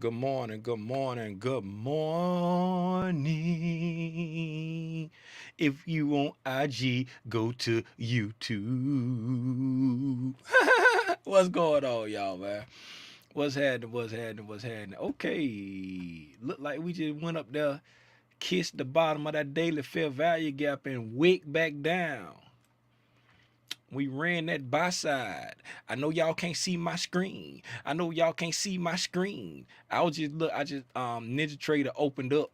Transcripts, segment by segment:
good morning, good morning, good morning. If you on IG, go to YouTube. What's going on, y'all, man? What's happening? What's happening? What's happening? Okay, look like we just went up there, kissed the bottom of that daily fair value gap, and wick back down. We ran that buy side. I know y'all can't see my screen. I know y'all can't see my screen. Ninja Trader opened up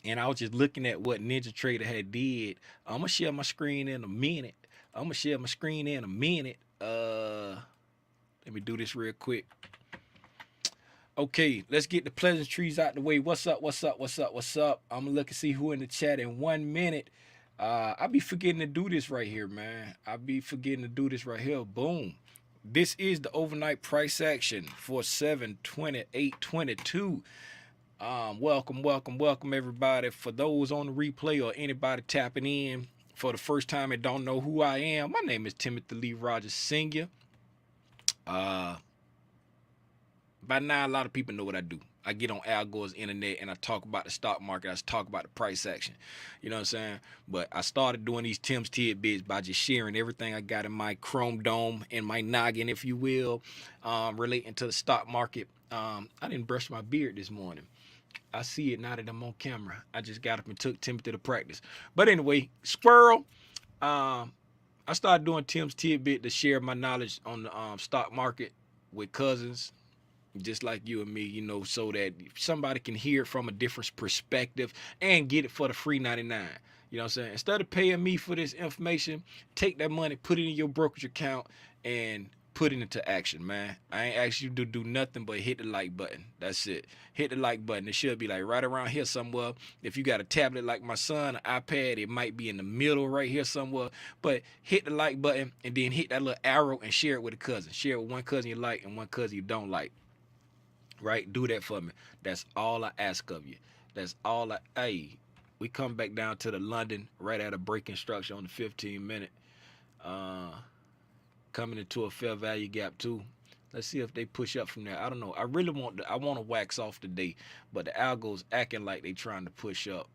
and I was just looking at what Ninja Trader had did. I'm gonna share my screen in a minute. Let me do this real quick. Okay, let's get the pleasantries out the way. What's up? I'm gonna look and see who in the chat in 1 minute. I be forgetting to do this right here, man. Boom. This is the overnight price action for 7/28/22. Welcome everybody. For those on the replay or anybody tapping in for the first time and don't know who I am, my name is Timothy Lee Rogers Sr. By now, a lot of people know what I do. I get on Al Gore's internet and I talk about the stock market. I talk about the price action. You know what I'm saying? But I started doing these Tim's Tidbits by just sharing everything I got in my Chrome Dome and my noggin, if you will, relating to the stock market. I didn't brush my beard this morning. I see it now that I'm on camera. I just got up and took Timothy to practice. But anyway, squirrel. I started doing Tim's Tidbit to share my knowledge on the stock market with cousins, just like you and me, you know, so that somebody can hear it from a different perspective and get it for the free 99. You know what I'm saying? Instead of paying me for this information, take that money, put it in your brokerage account, and put it into action, man. I ain't asked you to do nothing but hit the like button. That's it. Hit the like button. It should be like right around here somewhere. If you got a tablet like my son, an iPad, it might be in the middle right here somewhere. But hit the like button and then hit that little arrow and share it with a cousin. Share it with one cousin you like and one cousin you don't like. Right? Do that for me. That's all I ask of you. Hey, we come back down to the London right at a break instruction on the 15-minute. Coming into a fair value gap too. Let's see if they push up from there. I don't know. I want to wax off today, but the algo's acting like they trying to push up.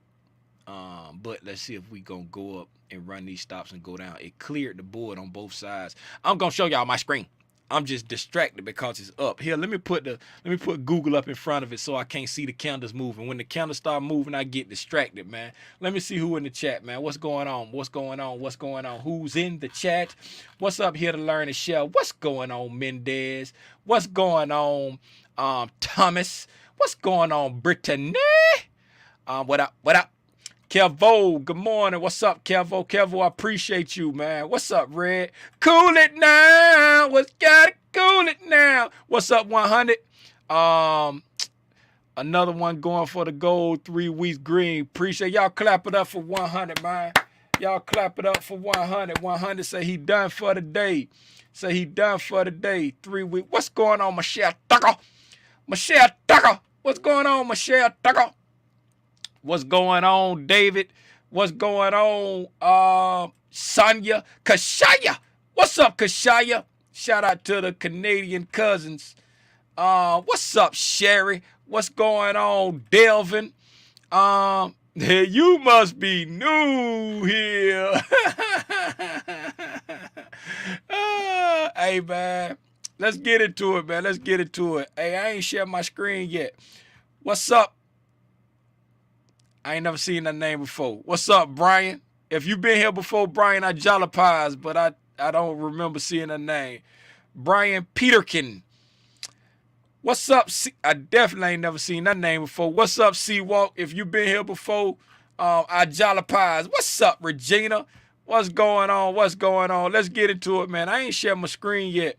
But let's see if we gonna go up and run these stops and go down. It cleared the board on both sides. I'm gonna show y'all my screen. I'm just distracted because it's up. Here, let me put Google up in front of it so I can't see the candles moving. When the candles start moving, I get distracted, man. Let me see who in the chat, man. What's going on? Who's in the chat? What's up here to learn and share? What's going on, Mendez? What's going on, Thomas? What's going on, Brittany? What up? Kelvo, good morning. What's up, Kelvo? Kelvo, I appreciate you, man. What's up, Red? Cool it now. Gotta cool it now. What's up, 100? Another one going for the gold, 3 weeks green. Appreciate y'all. Clap it up for 100, man. Y'all clap it up for 100. 100 say he done for the day. 3 weeks. What's going on, Michelle Tucker? What's going on, Michelle Tucker? What's going on, David? What's going on, Sonia? Kashaya? What's up, Kashaya? Shout out to the Canadian cousins. What's up, Sherry? What's going on, Delvin? You must be new here. Hey, man. Let's get into it, man. Hey, I ain't shared my screen yet. What's up? I ain't never seen that name before. What's up, Brian? If you been here before, Brian, I jollipies, but I don't remember seeing that name. Brian Peterkin. What's up? I definitely ain't never seen that name before. What's up, Seawalk? If you been here before, I jollipies. What's up, Regina? What's going on? Let's get into it, man. I ain't shared my screen yet.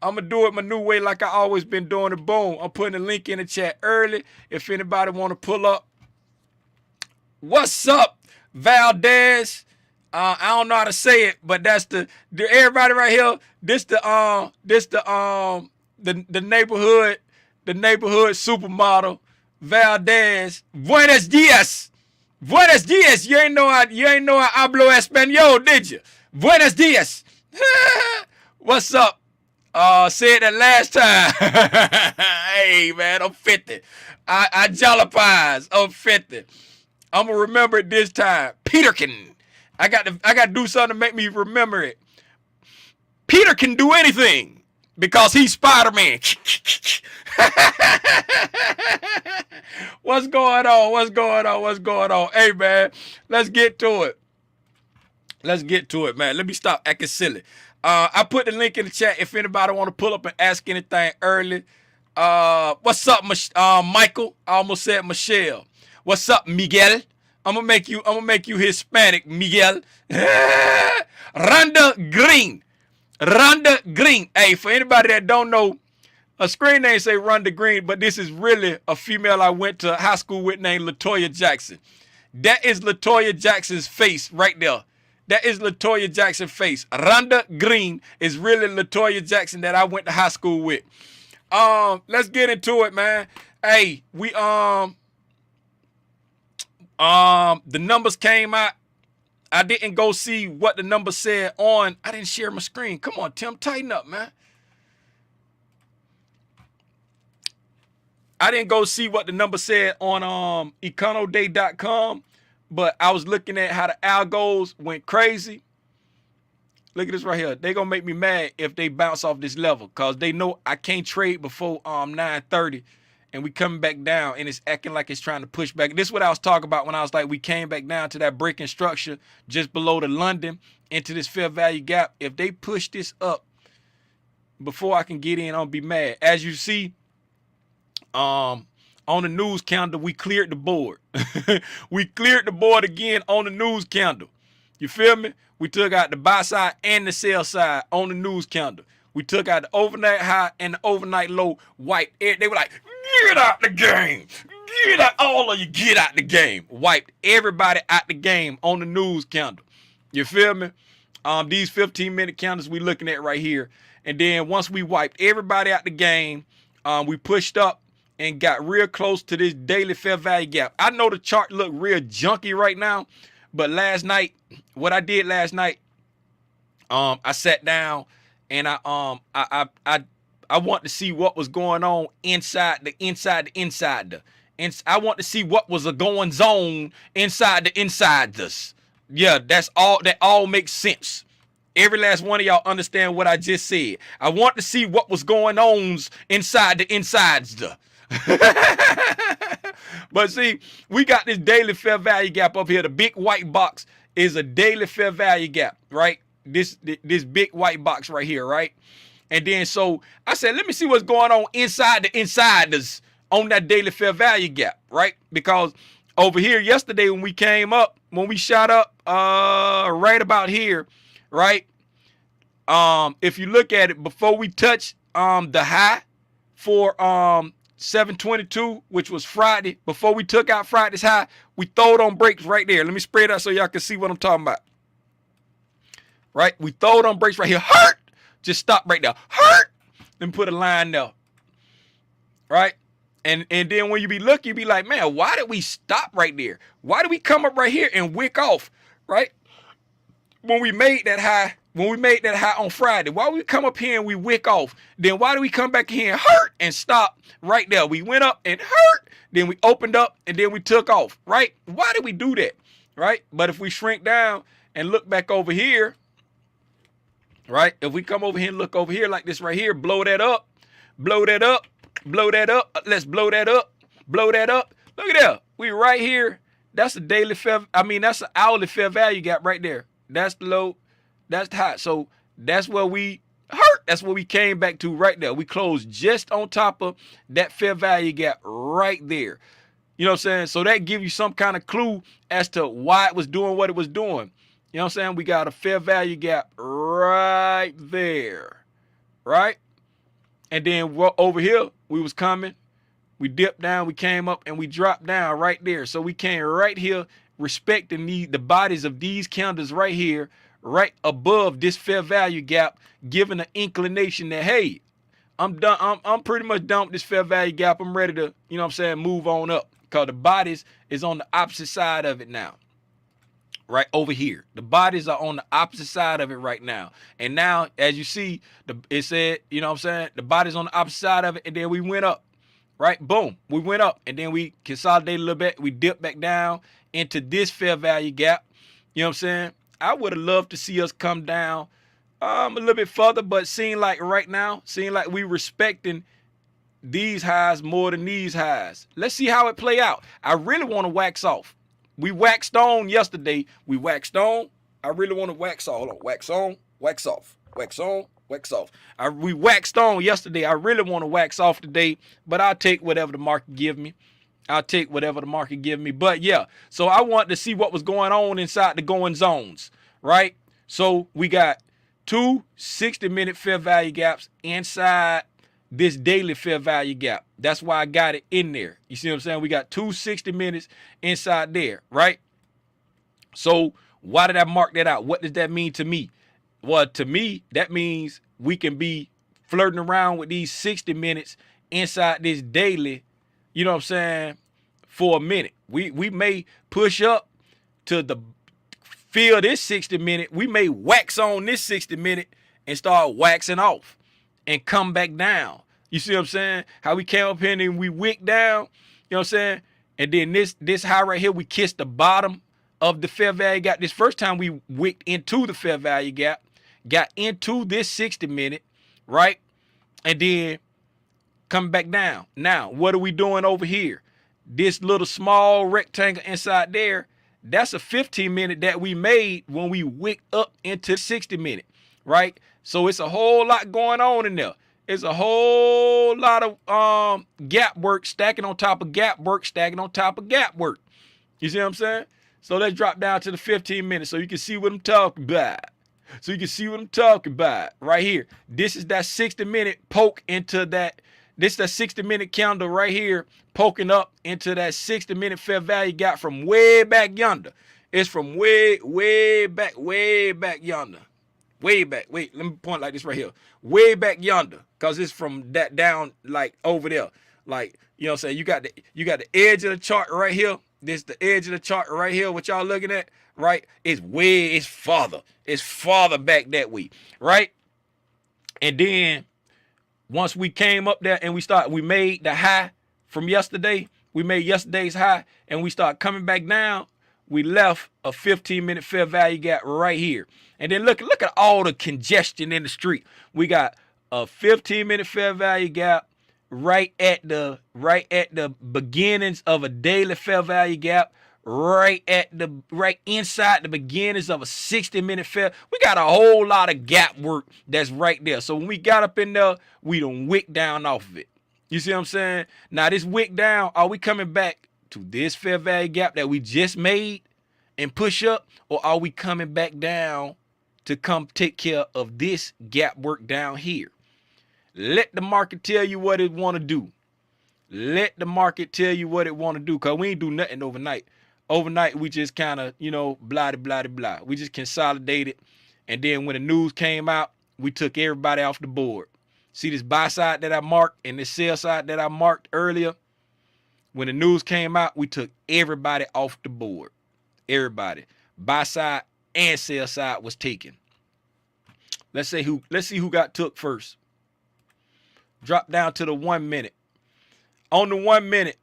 I'm going to do it my new way like I always been doing it. Boom. I'm putting a link in the chat early if anybody want to pull up. What's up, Valdez? I don't know how to say it, but that's the everybody right here. This the neighborhood supermodel, Valdez. Buenos dias. You ain't know I hablo español, did you? Buenos dias. What's up? Said that last time. Hey, man, I'm 50. I jalapies. I'm 50. I'm gonna remember it this time. Peterkin. I got to do something to make me remember it. Peter can do anything because he's Spider-Man. What's going on? What's going on? What's going on? Hey, man, let's get to it. Let's get to it, man. Let me stop acting silly. I put the link in the chat if anybody want to pull up and ask anything early. What's up, Michael? I almost said Michelle. What's up, Miguel? I'm gonna make you Hispanic, Miguel. Rhonda Green. Rhonda Green. Hey, for anybody that don't know, a screen name say Rhonda Green, but this is really a female I went to high school with named LaToya Jackson. That is LaToya Jackson's face right there. That is LaToya Jackson's face. Rhonda Green is really LaToya Jackson that I went to high school with. Let's get into it, man. Hey, we the numbers came out. I didn't go see what the number said on. I didn't share my screen. Come on, Tim, tighten up, man. I didn't go see what the number said on econoday.com, but I was looking at how the algos went crazy. Look at this right here. They gonna make me mad if they bounce off this level because they know I can't trade before 9:30, and we coming back down, and it's acting like it's trying to push back. This is what I was talking about when I was like, we came back down to that breaking structure just below the London into this fair value gap. If they push this up before I can get in, I'll be mad. As you see, on the news calendar, we cleared the board. We cleared the board again on the news calendar. You feel me? We took out the buy side and the sell side on the news calendar. We took out the overnight high and the overnight low. Wiped it. They were like, get out the game. Get out. All of you get out the game. Wiped everybody out the game on the news calendar. You feel me? These 15-minute counters we looking at right here. And then once we wiped everybody out the game, we pushed up and got real close to this daily fair value gap. I know the chart look real junky right now, but last night, what I did last night, I sat down and I want to see what was going on inside the. I want to see what was a going zone inside the insiders. Yeah, that's all. That all makes sense. Every last one of y'all understand what I just said. I want to see what was going on inside the insides. But see, we got this daily fair value gap up here. The big white box is a daily fair value gap, right? This big white box right here, right? And then so I said, let me see what's going on inside the insiders on that daily fair value gap, right? Because over here yesterday when we came up, when we shot up right about here, right? If you look at it, before we touched the high for 722, which was Friday, before we took out Friday's high, we throwed on brakes right there. Let me spread out so y'all can see what I'm talking about. Right? We throwed on brakes right here. Hurt! Just stop right there. Hurt! Then put a line there. Right? And then when you be looking, you be like, man, why did we stop right there? Why did we come up right here and wick off? Right? When we made that high on Friday, why we come up here and we wick off? Then why do we come back here and hurt and stop right there? We went up and hurt, then we opened up and then we took off, right? Why did we do that, right? But if we shrink down and look back over here, right? If we come over here and look over here like this right here, blow that up, blow that up, blow that up. Let's blow that up, blow that up. Look at that. We right here. That's a daily fair, that's an hourly fair value gap right there. That's the low. That's the high. So that's where we hurt. That's where we came back to right there. We closed just on top of that fair value gap right there. You know what I'm saying? So that gives you some kind of clue as to why it was doing what it was doing. You know what I'm saying? We got a fair value gap right there. Right? And then over here, we was coming. We dipped down. We came up and we dropped down right there. So we came right here respecting the bodies of these candles right here, right above this fair value gap, giving an inclination that, hey, I'm done. I'm pretty much done with this fair value gap. I'm ready to, you know what I'm saying, move on up because the bodies is on the opposite side of it now. right over here. The bodies are on the opposite side of it right now. And now, as you see, it said, you know what I'm saying? The body's on the opposite side of it, and then we went up, right? Boom, we went up, and then we consolidated a little bit. We dipped back down into this fair value gap. You know what I'm saying? I would have loved to see us come down a little bit further, but seem like right now, we respecting these highs more than these highs. Let's see how it play out. I really want to wax off. We waxed on yesterday. We waxed on. I really want to wax off. Hold on. Wax on, wax off. Wax on, wax off. We waxed on yesterday. I really want to wax off today, but I'll take whatever the market give me. But yeah, so I want to see what was going on inside the going zones, right? So we got two 60-minute fair value gaps inside this daily fair value gap. That's why I got it in there. You see what I'm saying? We got two 60 minutes inside there, right? So why did I mark that out? What does that mean to me? Well, to me, that means we can be flirting around with these 60 minutes inside this daily, you know what I'm saying, for a minute. We may push up to the fill this 60 minute. We may wax on this 60 minute and start waxing off and come back down. You see what I'm saying? How we came up here and we wicked down, you know what I'm saying? And then this high right here, we kissed the bottom of the fair value gap. This first time we wicked into the fair value gap, got into this 60 minute, right? And then come back down. Now, what are we doing over here? This little small rectangle inside there, that's a 15 minute that we made when we wicked up into 60 minute, right? So it's a whole lot going on in there. It's a whole lot of gap work stacking on top of gap work, stacking on top of gap work. You see what I'm saying? So let's drop down to the 15 minutes so you can see what I'm talking about. Right here. This is that 60-minute poke into that. This is that 60-minute candle right here poking up into that 60-minute fair value gap from way back yonder. It's from way back yonder. Way back. Wait, let me point like this right here. Way back yonder. Cause it's from that down like over there. Like, you know what I'm saying? You got the edge of the chart right here. This the edge of the chart right here. What y'all looking at, right? It's farther. It's farther back that way, right? And then once we came up there and we made the high from yesterday. We made yesterday's high and we start coming back down. We left a 15-minute fair value gap right here. And then look at all the congestion in the street. We got a 15-minute fair value gap right at the beginnings of a daily fair value gap, right inside the beginnings of a 60-minute fair. We got a whole lot of gap work that's right there. So when we got up in there, we done wick down off of it. You see what I'm saying? Now this wick down, are we coming back to this fair value gap that we just made and push up, or are we coming back down to come take care of this gap work down here? Let the market tell you what it want to do. Let the market tell you what it want to do, because we ain't do nothing overnight. Overnight, we just kind of, blah, blah, blah. We just consolidated, and then when the news came out, we took everybody off the board. See this buy side that I marked and this sell side that I marked earlier? When the news came out, we took everybody off the board. Everybody. Buy side and sell side was taken. Let's see who got took first. Drop down to the 1 minute. On the 1 minute,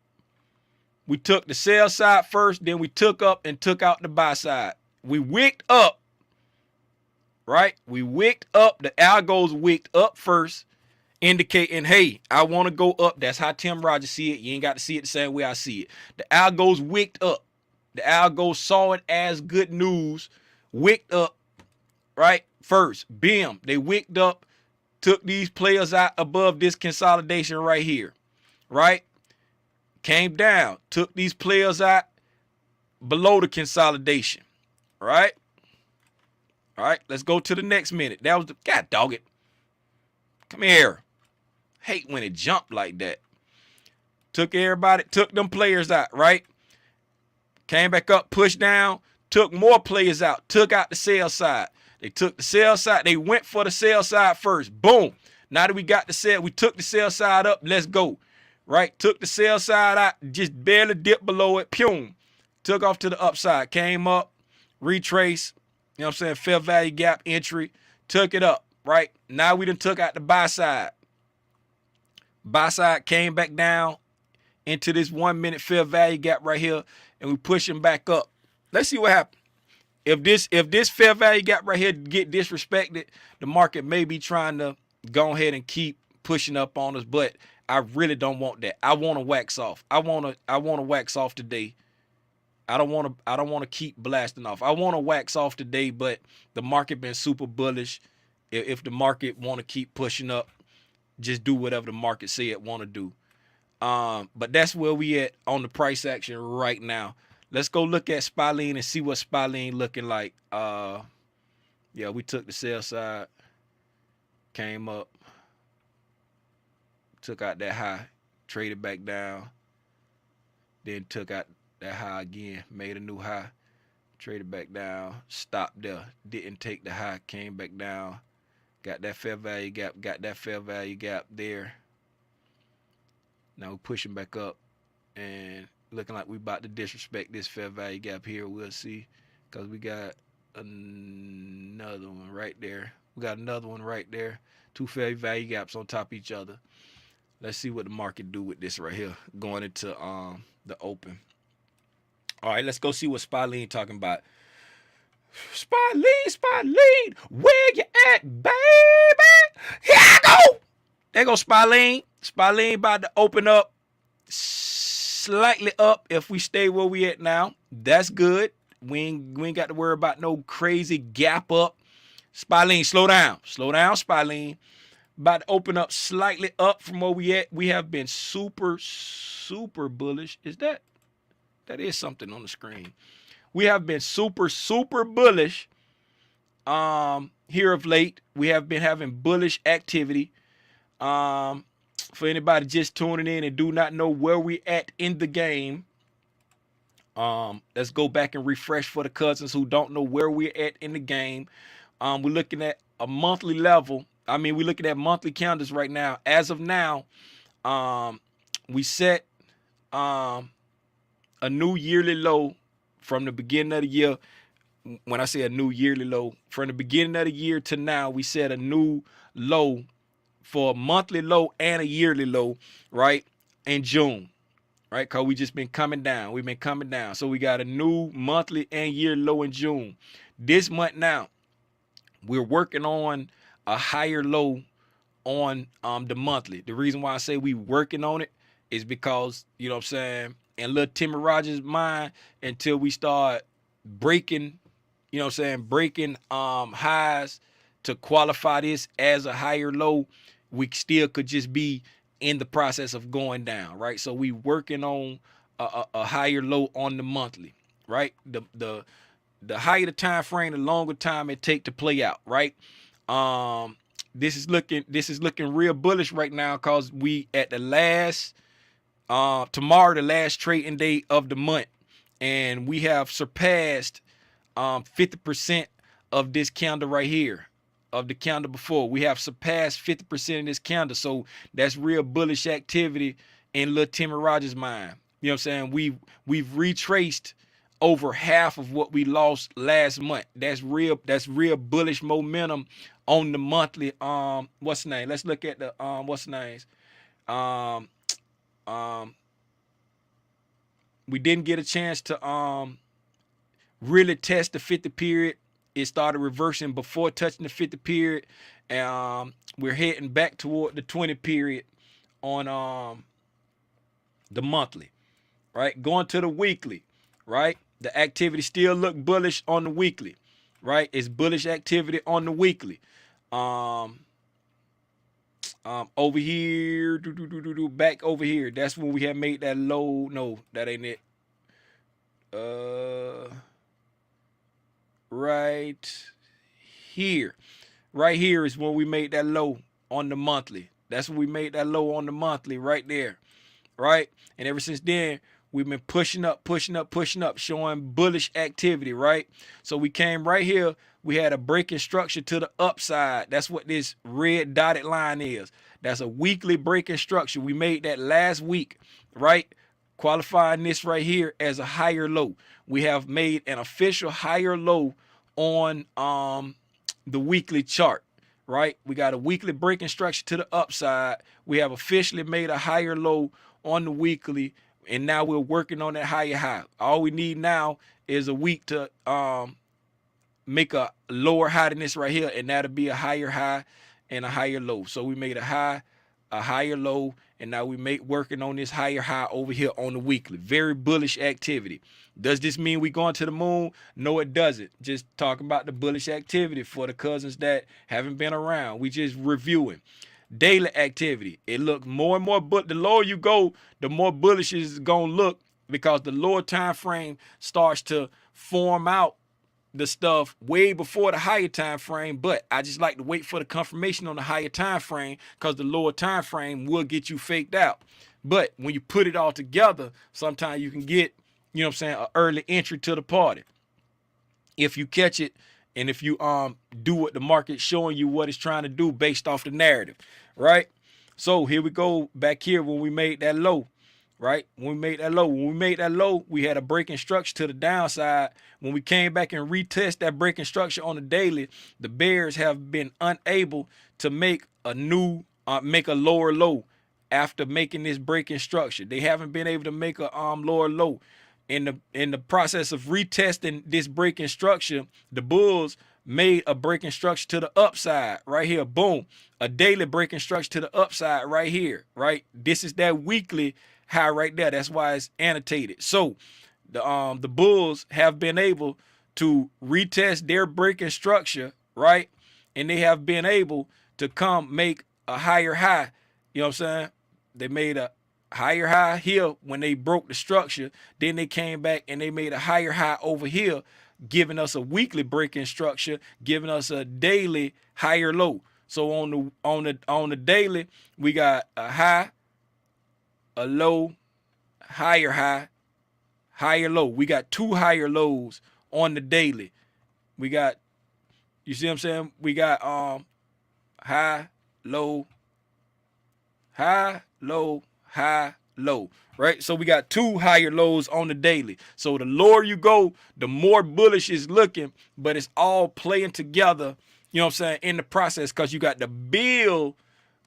we took the sell side first, then we took up and took out the buy side. We wicked up, right? We wicked up. The algos wicked up first, indicating, hey, I want to go up. That's how Tim Rogers see it. You ain't got to see it the same way I see it. The algos wicked up. The algos saw it as good news, wicked up, right? First, bam, they wicked up, took these players out above this consolidation right here, right? Came down, took these players out below the consolidation, right? All right, let's go to the next minute. That was the, God dog it. Come here. Hate when it jumped like that. Took them players out, right? Came back up, pushed down, took more players out, took out the sell side. They took the sell side. They went for the sell side first. Boom. Now that we got the sell, we took the sell side up. Let's go. Right? Took the sell side out, just barely dipped below it. Pum. Took off to the upside. Came up, retrace, you know what I'm saying, fair value gap entry, took it up, right? Now we done took out the buy side. Buy side came back down into this 1 minute fair value gap right here, and we pushing back up. Let's see what happens. If this fair value gap right here get disrespected, the market may be trying to go ahead and keep pushing up on us, but I really don't want that. I want to wax off. I want to wax off today. I don't want to keep blasting off. I want to wax off today, but the market been super bullish. If the market want to keep pushing up, just do whatever the market say it want to do. But that's where we at on the price action right now. Let's go look at SPY lean and see what SPY lean looking like. Yeah, we took the sell side, came up, took out that high, traded back down, then took out that high again, made a new high, traded back down, stopped there, didn't take the high, came back down, got that fair value gap, there. Now we're pushing back up and looking like we about to disrespect this fair value gap here. We'll see, because we got another one right there. We got another one right there. Two fair value gaps on top of each other. Let's see what the market do with this right here going into the open. All right, let's go see what SPY lean talking about. SPY lean, where you at, baby? Here I go. There go SPY lean. SPY lean about to open up slightly up. If we stay where we at now, that's good. We ain't got to worry about no crazy gap up. SPY lean, slow down, SPY lean. About to open up slightly up from where we at. We have been super bullish. Is that is something on the screen? We have been super bullish here of late. We have been having bullish activity. For anybody just tuning in and do not know where we at in the game, let's go back and refresh for the cousins who don't know where we're at in the game. We're looking at a monthly level. I mean, we're looking at monthly candles right now. As of now, we set a new yearly low from the beginning of the year. When I say a new yearly low, from the beginning of the year to now, we set a new low for a monthly low and a yearly low, right, in June, right? Because we just been coming down. We've been coming down. So we got a new monthly and yearly low in June. This month now, we're working on a higher low on the monthly. The reason why I say we working on it is because, you know what I'm saying, in little Timmy Rogers' mind, until we start breaking, you know what I'm saying, breaking highs to qualify this as a higher low, we still could just be in the process of going down, right? So we working on a higher low on the monthly, right? The higher the time frame, the longer time it take to play out, right? This is looking real bullish right now, because we at the last tomorrow, the last trading day of the month, and we have surpassed 50% of this candle right here, of the candle before. We have surpassed 50% of this candle. So that's real bullish activity in little Timmy Rogers' mind. You know what I'm saying? We've retraced over half of what we lost last month. That's real bullish momentum on the monthly. What's the name? Let's look at the what's the names? We didn't get a chance to really test the 50 period. It started reversing before touching the 50 period, and we're heading back toward the 20 period on the monthly, right? Going to the weekly, right? The activity still look bullish on the weekly, right? It's bullish activity on the weekly. Over here, back over here. That's when we have made that low. No, that ain't it. Right here. Right here is when we made that low on the monthly. That's when we made that low on the monthly right there. Right? And ever since then, we've been pushing up, showing bullish activity, right? So we came right here. We had a breaking structure to the upside. That's what this red dotted line is. That's a weekly breaking structure. We made that last week, right? qualifying this right here as a higher low. We have made an official higher low on the weekly chart, right? We got a weekly breaking structure to the upside. We have officially made a higher low on the weekly, and now we're working on that higher high. All we need now is a week to make a lower high than this right here, and that'll be a higher high and a higher low. So we made a high, a higher low, and now we working on this higher high over here on the weekly. Very bullish activity. Does this mean we going to the moon? No, it doesn't. Just talking about the bullish activity for the cousins that haven't been around. We just reviewing. Daily activity. It looks more and more, but the lower you go, the more bullish it's gonna look, because the lower time frame starts to form out the stuff way before the higher time frame. But I just like to wait for the confirmation on the higher time frame, because the lower time frame will get you faked out. But when you put it all together, sometimes you can get, you know what I'm saying, an early entry to the party if you catch it, and if you do what the market's showing you what it's trying to do based off the narrative, right? So here we go back here when we made that low. Right? When we made that low, we had a breaking structure to the downside. When we came back and retest that breaking structure on the daily, the bears have been unable to make a lower low after making this breaking structure. They haven't been able to make a lower low. In the process of retesting this breaking structure, the bulls made a breaking structure to the upside right here. Boom. A daily breaking structure to the upside right here, right? This is that weekly high right there. That's why it's annotated. So the bulls have been able to retest their breaking structure, right? And they have been able to come make a higher high. You know what I'm saying? They made a higher high here when they broke the structure. Then they came back and they made a higher high over here, giving us a weekly breaking structure, giving us a daily higher low. So on the daily, we got a high, a low, higher high, higher low. We got two higher lows on the daily. We got, you see what I'm saying? We got high, low, high, low, high, low, right? So we got two higher lows on the daily. So the lower you go, the more bullish it's looking, but it's all playing together, you know what I'm saying, in the process, because you got to build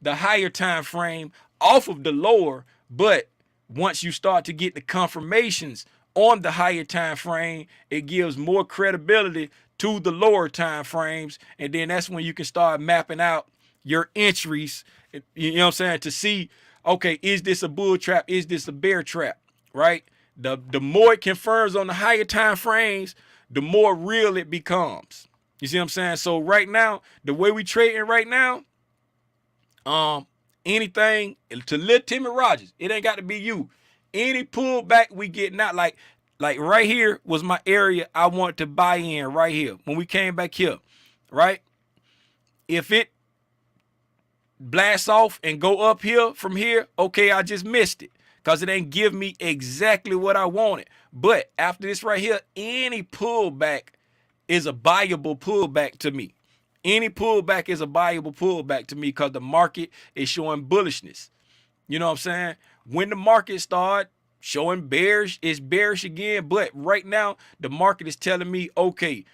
the higher time frame off of the lower. But once you start to get the confirmations on the higher time frame, it gives more credibility to the lower time frames, and then that's when you can start mapping out your entries, you know what I'm saying, to see, okay, is this a bull trap, is this a bear trap, right? The more it confirms on the higher time frames, the more real it becomes. You see what I'm saying? So right now, the way we trading right now, anything to Lil Timmy Rogers, it ain't got to be you. Any pullback we get, not like right here was my area I want to buy in right here. When we came back here, right? If it blasts off and go up here from here, okay, I just missed it because it ain't give me exactly what I wanted. But after this right here, any pullback is a buyable pullback to me. Any pullback is a buyable pullback to me because the market is showing bullishness. You know what I'm saying? When the market start showing bearish, it's bearish again. But right now, the market is telling me, okay,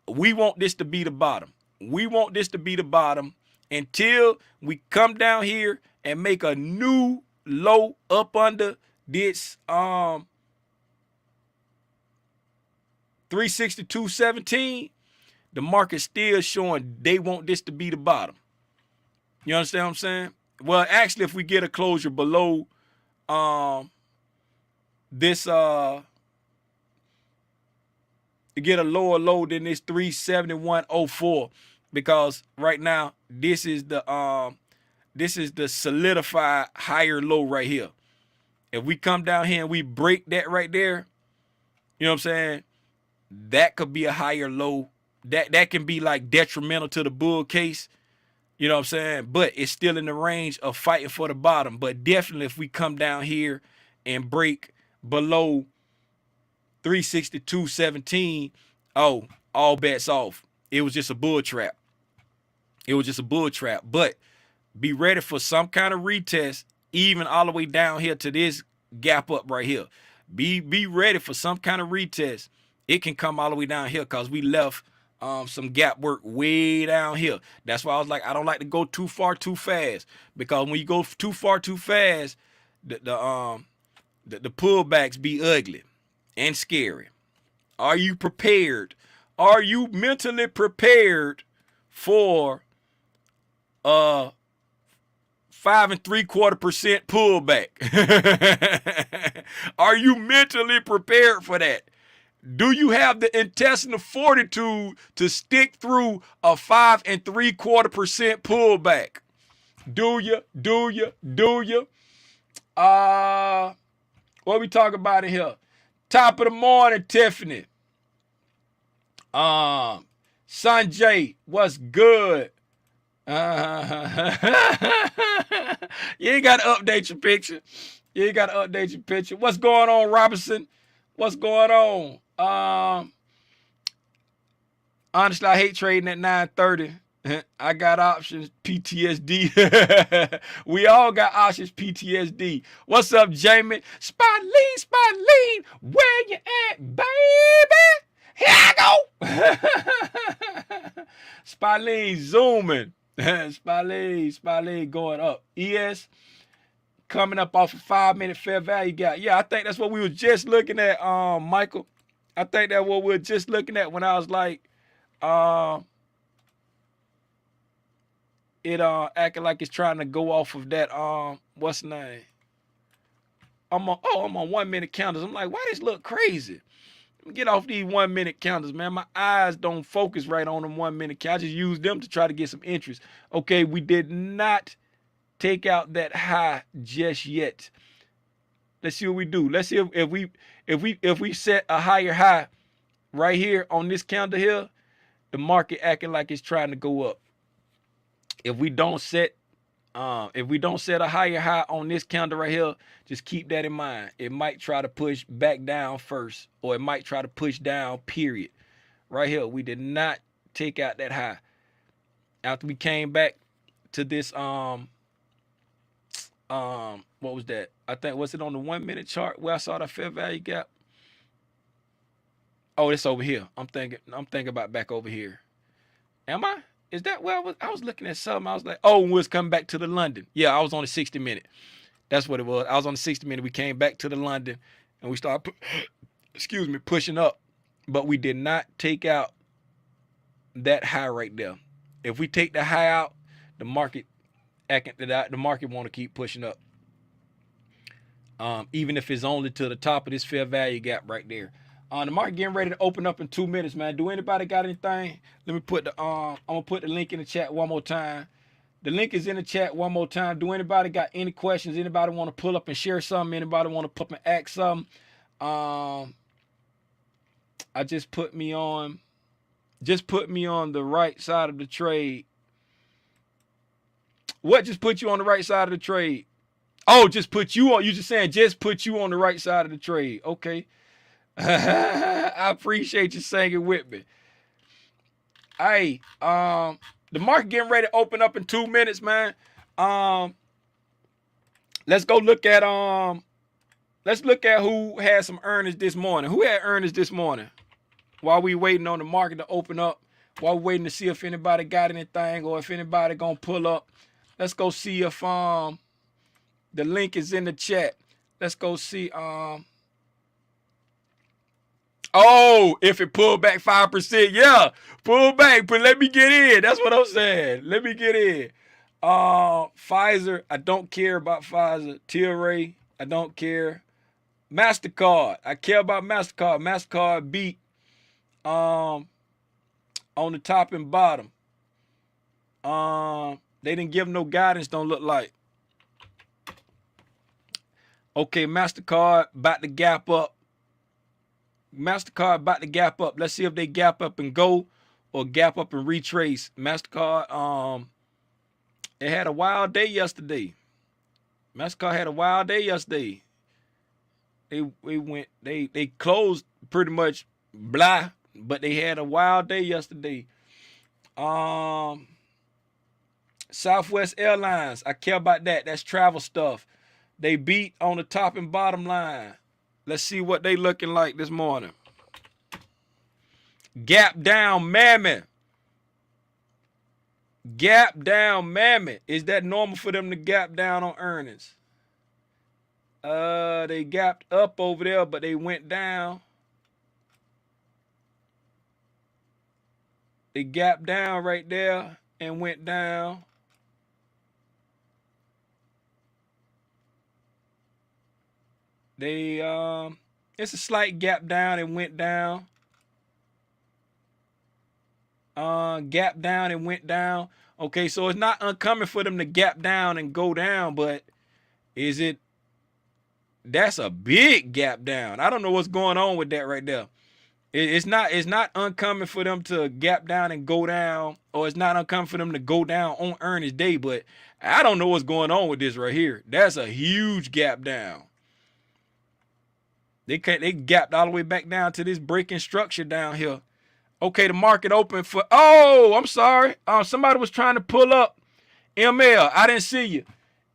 we want this to be the bottom. We want this to be the bottom until we come down here and make a new low up under this 362.17. The market's still showing they want this to be the bottom. You understand what I'm saying? Well, actually, if we get a closure below this get a lower low than this 371.04, because right now this is the solidified higher low right here. If we come down here and we break that right there, you know what I'm saying, that could be a higher low. That can be like detrimental to the bull case. You know what I'm saying? But it's still in the range of fighting for the bottom. But definitely if we come down here and break below 362.17, oh, all bets off. It was just a bull trap. It was just a bull trap. But be ready for some kind of retest, even all the way down here to this gap up right here. Be ready for some kind of retest. It can come all the way down here because we left some gap work way down here. That's why I was like, I don't like to go too far too fast, because when you go too far too fast, the pullbacks be ugly and scary. Are you prepared? Are you mentally prepared for 5 3/4% pullback? Are you mentally prepared for that? Do you have the intestinal fortitude to stick through a 5 3/4% pullback? Do you? What we talk about in here? Top of the morning, Tiffany. Sanjay, what's good? You ain't got to update your picture. What's going on, Robinson? What's going on? Honestly, I hate trading at 9:30. I got options, PTSD. We all got options, PTSD. What's up, Jamie? Spotleen, where you at, baby? Here I go. Spotleen zooming. Spotleen going up. ES coming up off a 5-minute fair value gap. Yeah, I think that's what we were just looking at, Michael. I think that's what we were just looking at when I was like, it acting like it's trying to go off of that, what's the name? I'm on 1-minute counters. I'm like, why this look crazy? Let me get off these 1-minute counters, man. My eyes don't focus right on them 1-minute counters. I just use them to try to get some interest. Okay, we did not take out that high just yet. Let's see what we do. Let's see if we set a higher high right here on this candle here, the market acting like it's trying to go up. If we don't set a higher high on this candle right here, just keep that in mind. It might try to push back down first, or it might try to push down, period. Right here, we did not take out that high. After we came back to this, what was that? I think, was it on the 1-minute chart where I saw the fair value gap? Oh, it's over here. I'm thinking about back over here. Am I? Is that where I was looking at something? I was like, oh, we was coming back to the London. Yeah, I was on the 60-minute. That's what it was. I was on the 60-minute. We came back to the London, and we started, pushing up. But we did not take out that high right there. If we take the high out, the market want to keep pushing up. Even if it's only to the top of this fair value gap right there. The market getting ready to open up in 2 minutes, man. Do anybody got anything? Let me put the I'm gonna put the link in the chat one more time. The link is in the chat one more time. Do anybody got any questions? Anybody want to pull up and share something? Anybody want to pull up and ask something? I just put me on the right side of the trade. What just put you on the right side of the trade? Oh, just put you on. You just saying just put you on the right side of the trade. Okay. I appreciate you saying it with me. Hey, the market getting ready to open up in 2 minutes, man. Let's go look at who had some earnings this morning. Who had earnings this morning? While we waiting on the market to open up, while we waiting to see if anybody got anything or if anybody gonna pull up. Let's go see if the link is in the chat. Let's go see oh, if it pulled back 5%, yeah, pull back, but let me get in. That's what I'm saying. Let me get in. Pfizer, I don't care about Pfizer. Tilray, I don't care. MasterCard, I care about MasterCard. MasterCard beat on the top and bottom. They didn't give no guidance, don't look like. Okay, MasterCard about to gap up. MasterCard about to gap up. Let's see if they gap up and go or gap up and retrace. MasterCard, it had a wild day yesterday. MasterCard had a wild day yesterday. They closed pretty much blah, but they had a wild day yesterday. Southwest Airlines, I care about that. That's travel stuff. They beat on the top and bottom line. Let's see what they looking like this morning. Gap down, mammoth. Gap down, mammoth. Is that normal for them to gap down on earnings? They gapped up over there, but they went down. They gapped down right there and went down. They it's a slight gap down and went down. Gap down and went down. Okay, so it's not uncommon for them to gap down and go down, but is it? That's a big gap down. I don't know what's going on with that right there. It's not uncommon for them to gap down and go down, or it's not uncommon for them to go down on earnings day, but I don't know what's going on with this right here. That's a huge gap down. They gapped all the way back down to this breaking structure down here. Okay, the market open for, oh, I'm sorry. Somebody was trying to pull up. ML, I didn't see you.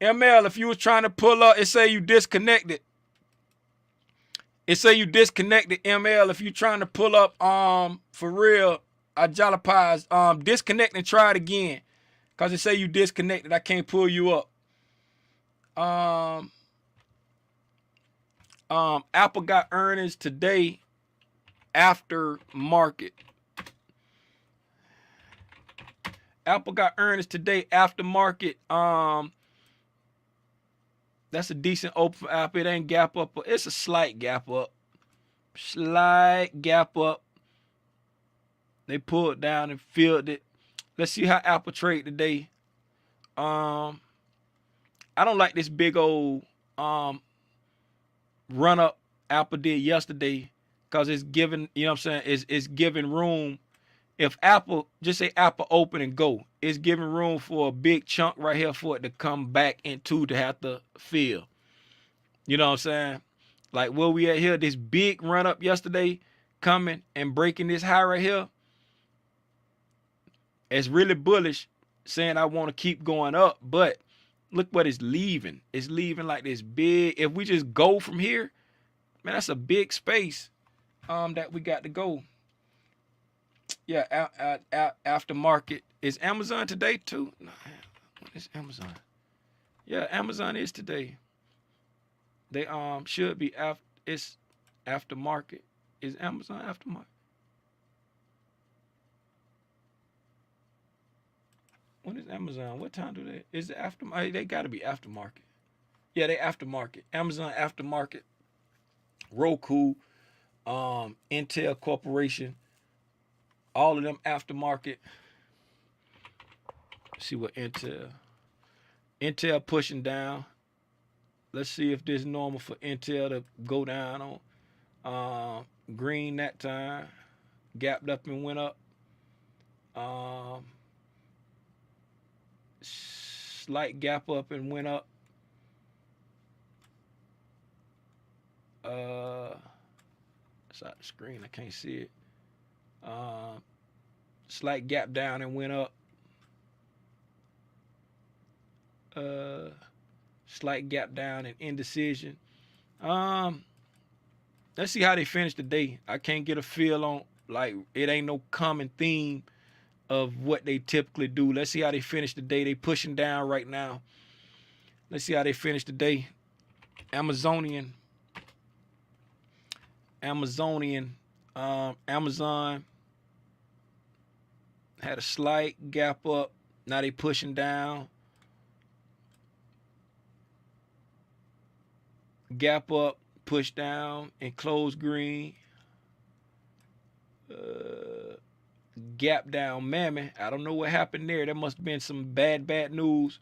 ML, if you was trying to pull up, it say you disconnected. It say you disconnected, ML. If you trying to pull up, for real, I jalapaz, disconnect and try it again. Cause it say you disconnected. I can't pull you up. Apple got earnings today after market. Apple got earnings today after market. That's a decent open for Apple. It ain't gap up. It's a slight gap up. Slight gap up. They pulled down and filled it. Let's see how Apple trade today. I don't like this big old run up Apple did yesterday, because it's giving, you know what I'm saying, it's giving room. If Apple, just say Apple open and go, it's giving room for a big chunk right here for it to come back into to have to fill. You know what I'm saying? Like where we at here, this big run up yesterday coming and breaking this high right here. It's really bullish, saying I want to keep going up, but look what it's leaving. It's leaving like this big. If we just go from here, man, that's a big space that we got to go. Yeah, aftermarket. Is Amazon today too? No, what is Amazon? Yeah, Amazon is today. They should be after. It's aftermarket. Is Amazon aftermarket? When is Amazon? What time do they? Is it aftermarket? They got to be aftermarket. Yeah, they aftermarket. Amazon aftermarket. Roku, Intel Corporation. All of them aftermarket. Let's see what Intel pushing down. Let's see if this is normal for Intel to go down on green that time. Gapped up and went up. Slight gap up and went up. It's out the screen. I can't see it. Slight gap down and went up. Slight gap down and indecision. Let's see how they finish the day. I can't get a feel on, like, it ain't no common theme of what they typically do. Let's see how they finish the day. They pushing down right now. Let's see how they finish the day. Amazon had a slight gap up. Now they pushing down. Gap up, push down, and close green. Gap down, mammy. I don't know what happened there. There must have been some bad news.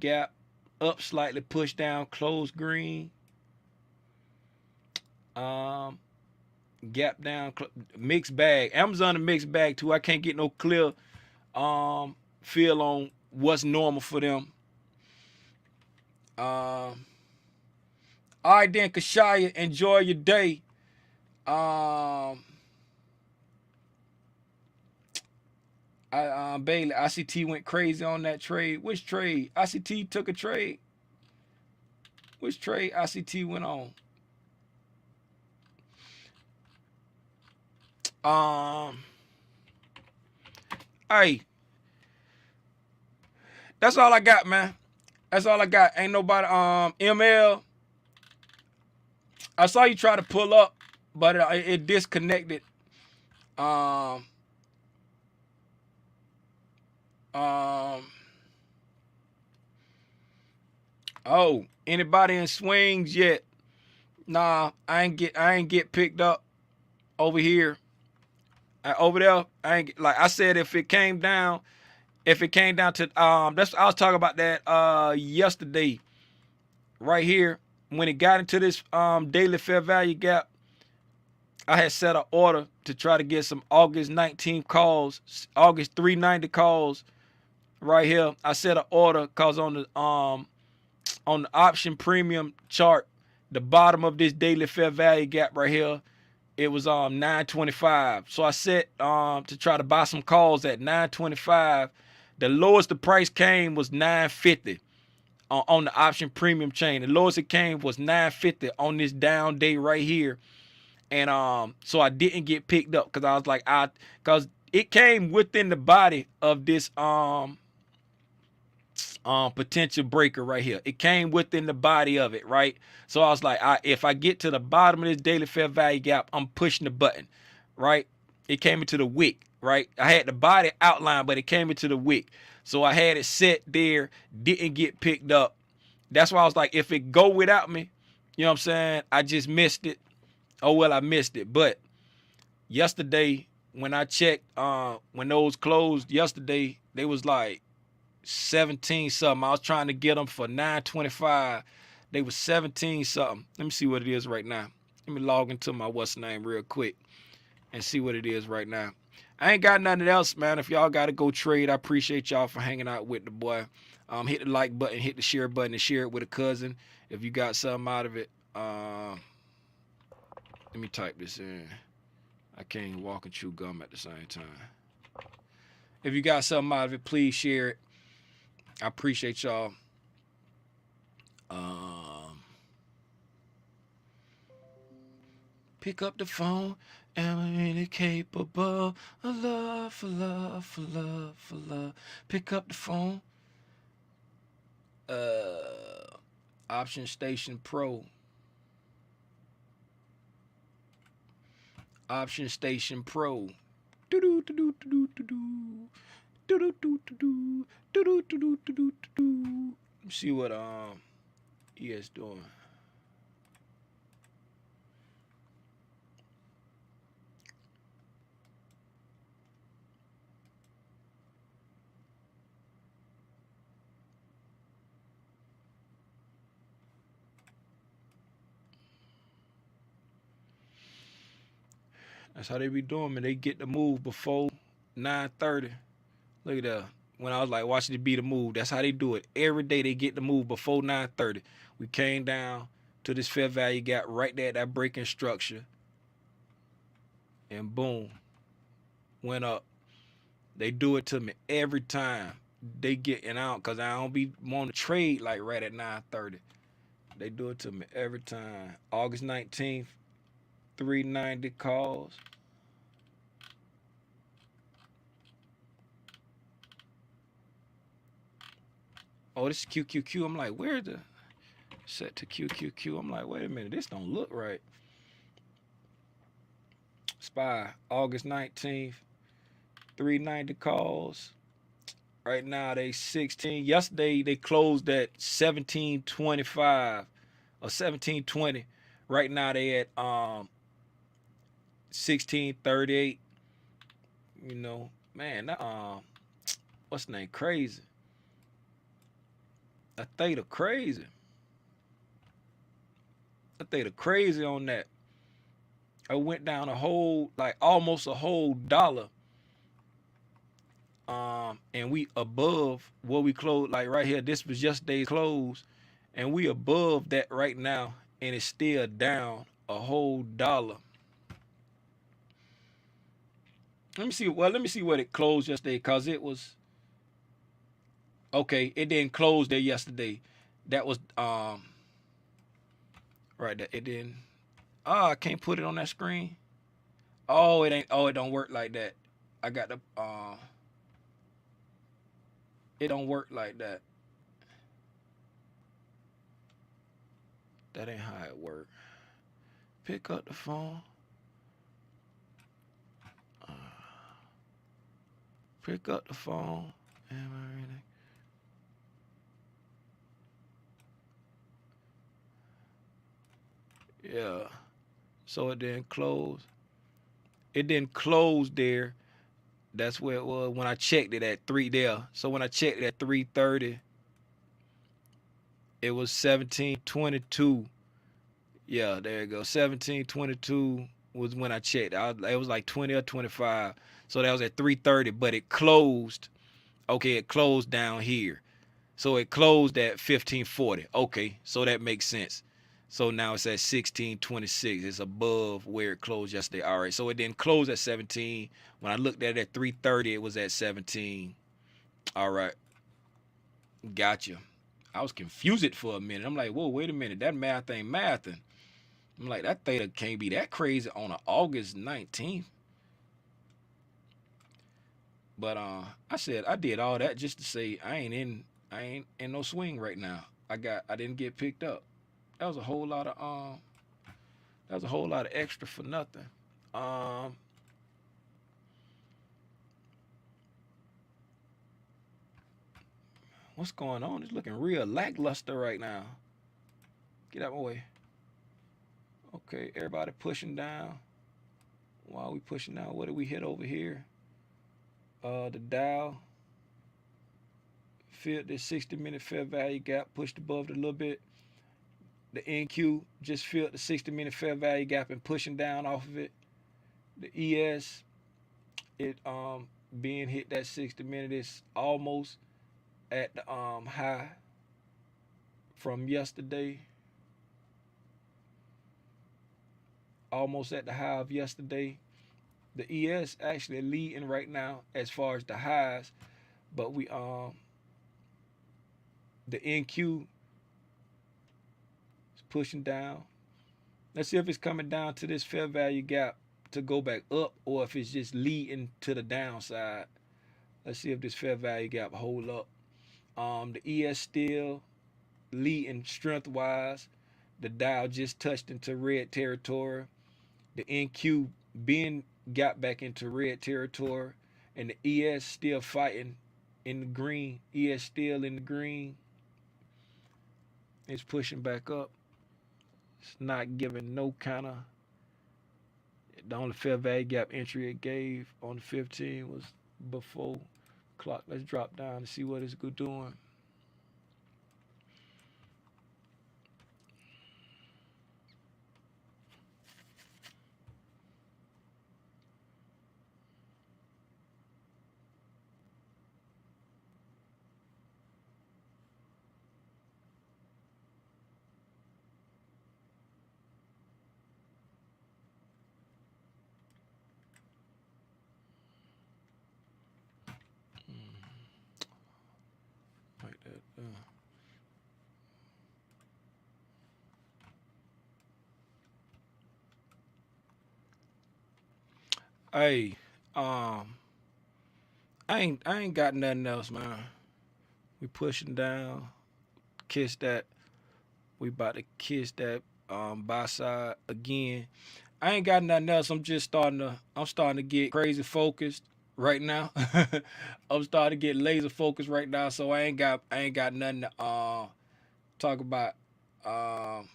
Gap up slightly, push down, close green. Gap down, mixed bag. Amazon a mixed bag too. I can't get no clear feel on what's normal for them. All right then, Kashaya, enjoy your day. Bailey, ICT went crazy on that trade. Which trade? ICT took a trade. Which trade ICT went on? Um, hey, that's all I got, man. That's all I got. Ain't nobody. ML. I saw you try to pull up, but it disconnected. Um, um. Oh, anybody in swings yet? Nah, I ain't get picked up over here. Over there, I ain't like I said. If it came down to that's I was talking about that yesterday, right here when it got into this daily fair value gap. I had set an order to try to get some August 19th calls, August 390 calls right here. I set an order cause on the option premium chart, the bottom of this daily fair value gap right here, it was 925. So I set to try to buy some calls at 925. The lowest the price came was 950 on the option premium chain. The lowest it came was 950 on this down day right here. And so I didn't get picked up because I was like, because it came within the body of this potential breaker right here. It came within the body of it, right? So I was like, if I get to the bottom of this daily fair value gap, I'm pushing the button, right? It came into the wick, right? I had the body outline, but it came into the wick. So I had it set there, didn't get picked up. That's why I was like, if it go without me, you know what I'm saying? I just missed it. Oh well, I missed it. But yesterday, when I checked, when those closed yesterday, they was like 17 something. I was trying to get them for 925. They was 17 something. Let me see what it is right now. Let me log into my what's the name real quick and see what it is right now. I ain't got nothing else, man. If y'all got to go trade, I appreciate y'all for hanging out with the boy. Hit the like button, hit the share button, and share it with a cousin if you got something out of it. Let me type this in. I can't even walk and chew gum at the same time. If you got something out of it, please share it. I appreciate y'all. Pick up the phone. Am I really capable of love, for love, for love, for love? Pick up the phone. Option Station Pro. Option Station Pro. Do do do do do do do. Do do do do do. Do do do do do do. See what he is doing. That's how they be doing, man. They get the move before 9:30. Look at that. When I was like watching it be the move, that's how they do it. Every day they get the move before 9:30. We came down to this fair value gap right there, that breaking structure, and boom, went up. They do it to me every time. They get and out because I don't be want to trade like right at 9:30. They do it to me every time. August 19th, 390 calls. Oh, this is QQQ. I'm like, where's the set to QQQ? I'm like, wait a minute, this don't look right. SPY, August 19th, 390 calls. Right now they 16. Yesterday they closed at 1725 or 1720. Right now they at 1638. You know, man, that what's the name? Crazy. That theta crazy. That theta crazy on that. I went down a whole, like almost a whole dollar. And we above what we closed, like right here. This was yesterday's close, and we above that right now, and it's still down a whole dollar. Let me see. Well, let me see what it closed yesterday, cause it was okay. It didn't close there yesterday. That was right there. It didn't. Oh, I can't put it on that screen. Oh, it ain't. Oh, it don't work like that. I got the. It don't work like that. That ain't how it work. Pick up the phone. Uh, Pick up the phone. Am I really? Yeah. So it didn't close. It didn't close there. That's where it was when I checked it at 3 there. So when I checked it at 3:30, it was 17:22. Yeah, there you go. 17:22 was when I checked. It was like 20 or 25. So that was at 3:30, but it closed. Okay, it closed down here. So it closed at 15:40. Okay, so that makes sense. So now it's at 16:26. It's above where it closed yesterday. All right, so it didn't close at 17. When I looked at it at 3:30, it was at 17. All right, gotcha. I was confused for a minute. I'm like, whoa, wait a minute. That math ain't mathing. I'm like, that theta can't be that crazy on a August 19th. But I said I did all that just to say I ain't in no swing right now. I didn't get picked up. That was a whole lot of that was a whole lot of extra for nothing. Um what's going on? It's looking real lackluster right now. Get out of my way. Okay, everybody pushing down. While we pushing down, what did we hit over here? The Dow filled this 60-minute fair value gap, pushed above it a little bit. The NQ just filled the 60-minute fair value gap and pushing down off of it. The ES, it being hit that 60-minute is almost at the high from yesterday. Almost at the high of yesterday. The ES actually leading right now as far as the highs, but the NQ is pushing down. Let's see if it's coming down to this fair value gap to go back up, or if it's just leading to the downside. Let's see if this fair value gap hold up. The ES still leading strength wise. The Dow just touched into red territory. The NQ being got back into red territory, and the ES still fighting in the green. ES still in the green. It's pushing back up. It's not giving no kind of. The only fair value gap entry it gave on the 15 was before clock. Let's drop down and see what it's doing. Like that. Hey, I ain't got nothing else, man. We pushing down. Kiss that. We about to kiss that buy side again. I ain't got nothing else. I'm starting to get crazy focused right now. I'm starting to get laser focused right now. So I ain't got nothing to talk about. Um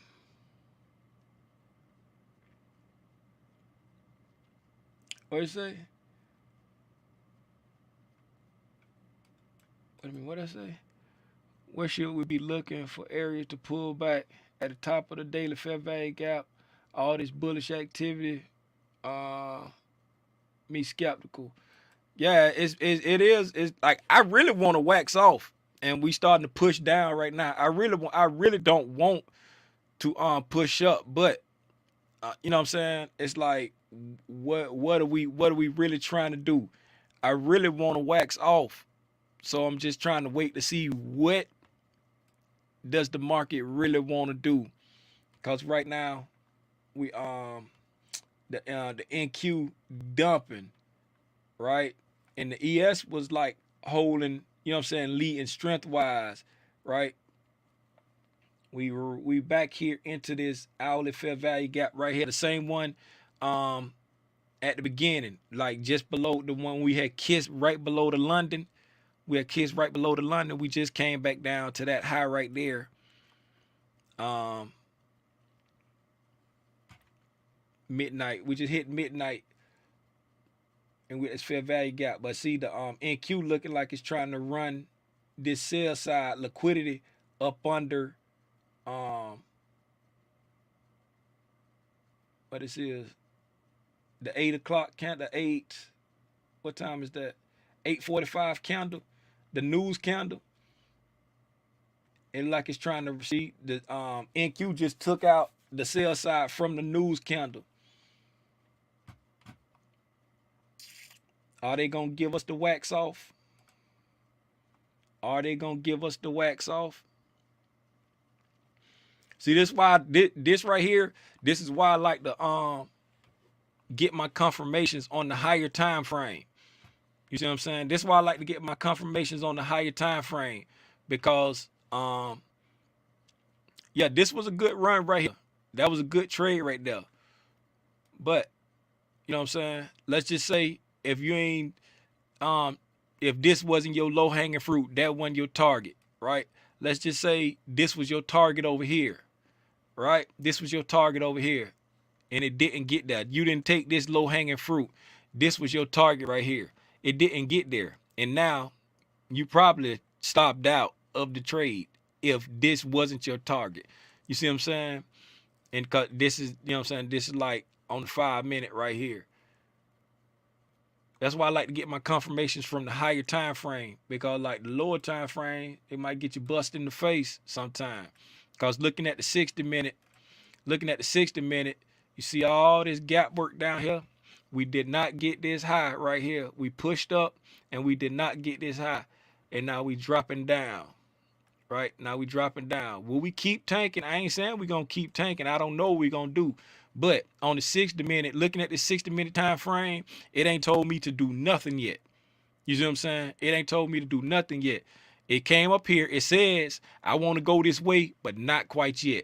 what you say? What I say? Where should we be looking for areas to pull back at the top of the daily fair value gap? All this bullish activity, uh, me skeptical. Yeah, it is. It's like I really want to wax off, and we starting to push down right now. I really don't want to push up, but you know what I'm saying? It's like, what are we really trying to do? I really want to wax off, so I'm just trying to wait to see what does the market really want to do. Cause right now we the NQ dumping, right, and the ES was like holding, you know what I'm saying, leading strength wise, right. We back here into this hourly fair value gap right here, the same one um at the beginning, like just below the one we had kissed right below the London. We had kissed right below the London. We just came back down to that high right there. Um Midnight. We just hit midnight and with this fair value gap. But see the NQ looking like it's trying to run this sell side liquidity up under um what this is, the 8 o'clock candle, what time is that? 8:45 candle, the news candle. And like it's trying to see the NQ just took out the sell side from the news candle. Are they gonna give us the wax off? Are they gonna give us the wax off? See, this why this right here. This is why I like to get my confirmations on the higher time frame. You see what I'm saying? This is why I like to get my confirmations on the higher time frame, because yeah, this was a good run right here. That was a good trade right there. But you know what I'm saying? Let's just say if you ain't if this wasn't your low hanging fruit, that wasn't your target, right? Let's just say this was your target over here, right? This was your target over here, and it didn't get that. You didn't take this low hanging fruit. This was your target right here. It didn't get there, and now you probably stopped out of the trade if this wasn't your target. You see what I'm saying? And cause this is, you know what I'm saying, this is like on the 5 minute right here. That's why I like to get my confirmations from the higher time frame, because like the lower time frame, it might get you bust in the face sometime. Because looking at the 60 minute, you see all this gap work down here. We did not get this high right here. We pushed up and we did not get this high. And now we dropping down. Right? Now we dropping down. Will we keep tanking? I ain't saying we gonna keep tanking. I don't know what we gonna do. But on the 60 minute, looking at the 60 minute time frame, it ain't told me to do nothing yet. You see what I'm saying? It ain't told me to do nothing yet. It came up here. It says, I want to go this way, but not quite yet.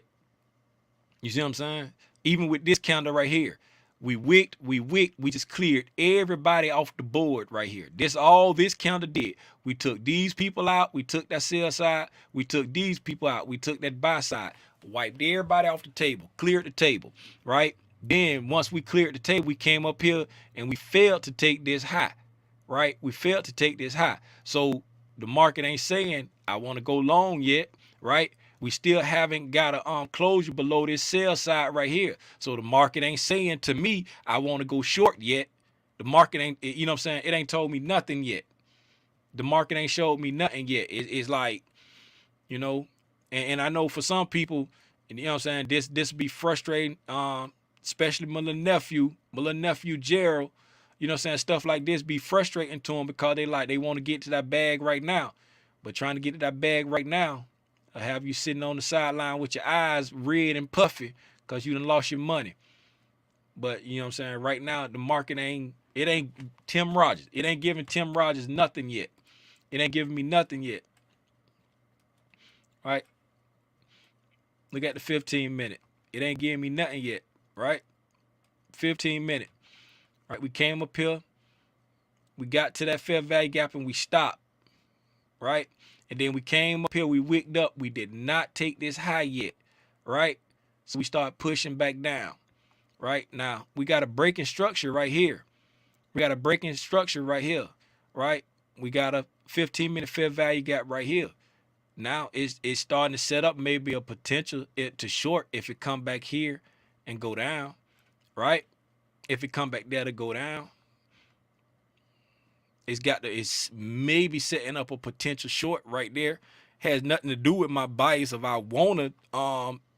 You see what I'm saying? Even with this candle right here, we wicked, we just cleared everybody off the board right here. This all this candle did. We took these people out, we took that sell side, we took these people out, we took that buy side, wiped everybody off the table, cleared the table, right? Then once we cleared the table, we came up here and we failed to take this high, right? We failed to take this high. So the market ain't saying I want to go long yet, right? We still haven't got a closure below this sell side right here. So the market ain't saying to me, I want to go short yet. The market ain't, you know what I'm saying? It ain't told me nothing yet. The market ain't showed me nothing yet. It's like, you know, and I know for some people, you know what I'm saying, this be frustrating, especially my little nephew Gerald, you know what I'm saying, stuff like this be frustrating to them because they want to get to that bag right now. But trying to get to that bag right now, I have you sitting on the sideline with your eyes red and puffy because you done lost your money. But you know what I'm saying, right now the market ain't Tim Rogers. It ain't giving Tim Rogers nothing yet. It ain't giving me nothing yet. Right? Look at the 15 minute. It ain't giving me nothing yet. Right? 15 minute. Right? We came up here. We got to that fair value gap and we stopped. Right? And then we came up here, we wicked up. We did not take this high yet, right? So we start pushing back down, right? Now, we got a breaking structure right here. We got a breaking structure right here, right? We got a 15-minute fair value gap right here. Now, it's starting to set up maybe a potential to short if it come back here and go down, right? If it come back there to go down. It's maybe setting up a potential short right there. Has nothing to do with my bias of I wanna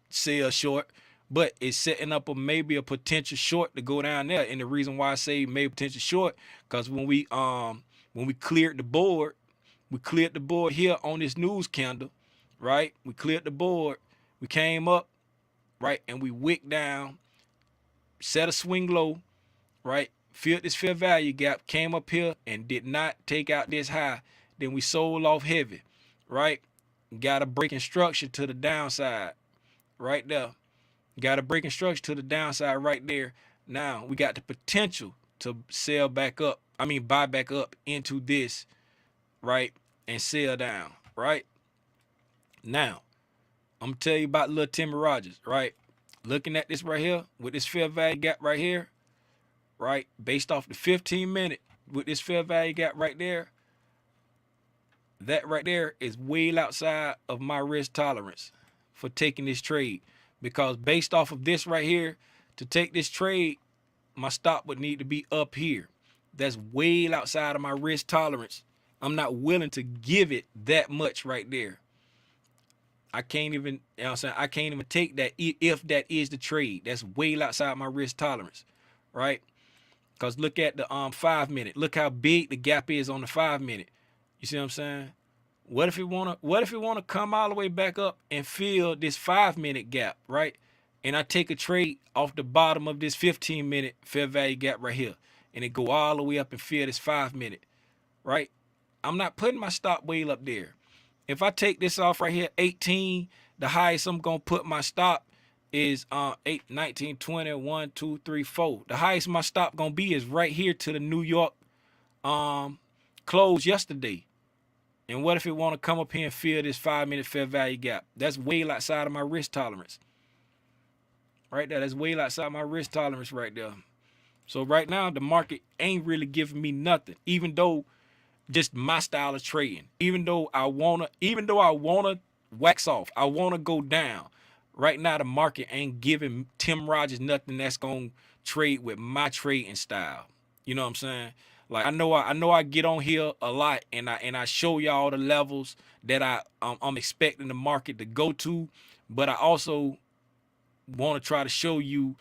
sell short, but it's setting up maybe a potential short to go down there. And the reason why I say maybe potential short, because when we cleared the board, here on this news candle, right? We cleared the board, we came up, right, and we wicked down, set a swing low, right? Filled this fair value gap, came up here and did not take out this high. Then we sold off heavy, right? Got a breaking structure to the downside, right there. Got a breaking structure to the downside right there. Now we got the potential to sell back up. I mean, buy back up into this, right? And sell down, right? Now, I'm gonna tell you about little Timmy Rogers, right? Looking at this right here with this fair value gap right here, right? Based off the 15-minute with this fair value gap right there, that right there is way outside of my risk tolerance for taking this trade. Because based off of this right here, to take this trade, my stop would need to be up here. That's way outside of my risk tolerance. I'm not willing to give it that much right there. I can't even, you know what I'm saying? I can't even take that if that is the trade. That's way outside my risk tolerance, right? Because look at the 5-minute. Look how big the gap is on the 5-minute. You see what I'm saying? What if it wanna come all the way back up and fill this 5-minute gap, right? And I take a trade off the bottom of this 15-minute fair value gap right here, and it go all the way up and fill this 5-minute, right? I'm not putting my stop way up there. If I take this off right here, 18, the highest I'm gonna put my stop is 8, 19, 20, 1, 2, 3, 4. The highest my stop gonna be is right here to the New York close yesterday. And what if it want to come up here and fill this 5-minute fair value gap? That's way outside of my risk tolerance. Right there. That's way outside my risk tolerance right there. So right now, the market ain't really giving me nothing, even though just my style of trading. Even though I wanna wax off, I wanna go down. Right now, the market ain't giving Tim Rogers nothing that's gonna trade with my trading style. You know what I'm saying? Like I know I get on here a lot and I show y'all the levels that I'm expecting the market to go to, but I also want to try to show you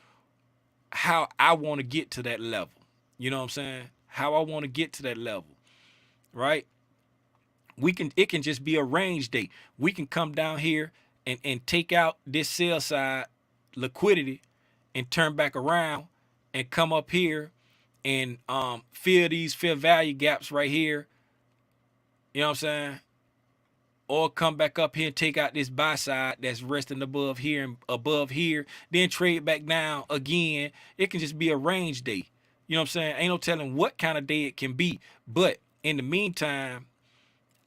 how I want to get to that level. You know what I'm saying? How I want to get to that level, right? It can just be a range day. We can come down here and take out this sell side liquidity and turn back around and come up here and fill these fair value gaps right here. You know what I'm saying? Or come back up here and take out this buy side that's resting above here and above here, then trade back down again. It can just be a range day. You know what I'm saying? Ain't no telling what kind of day it can be. But in the meantime,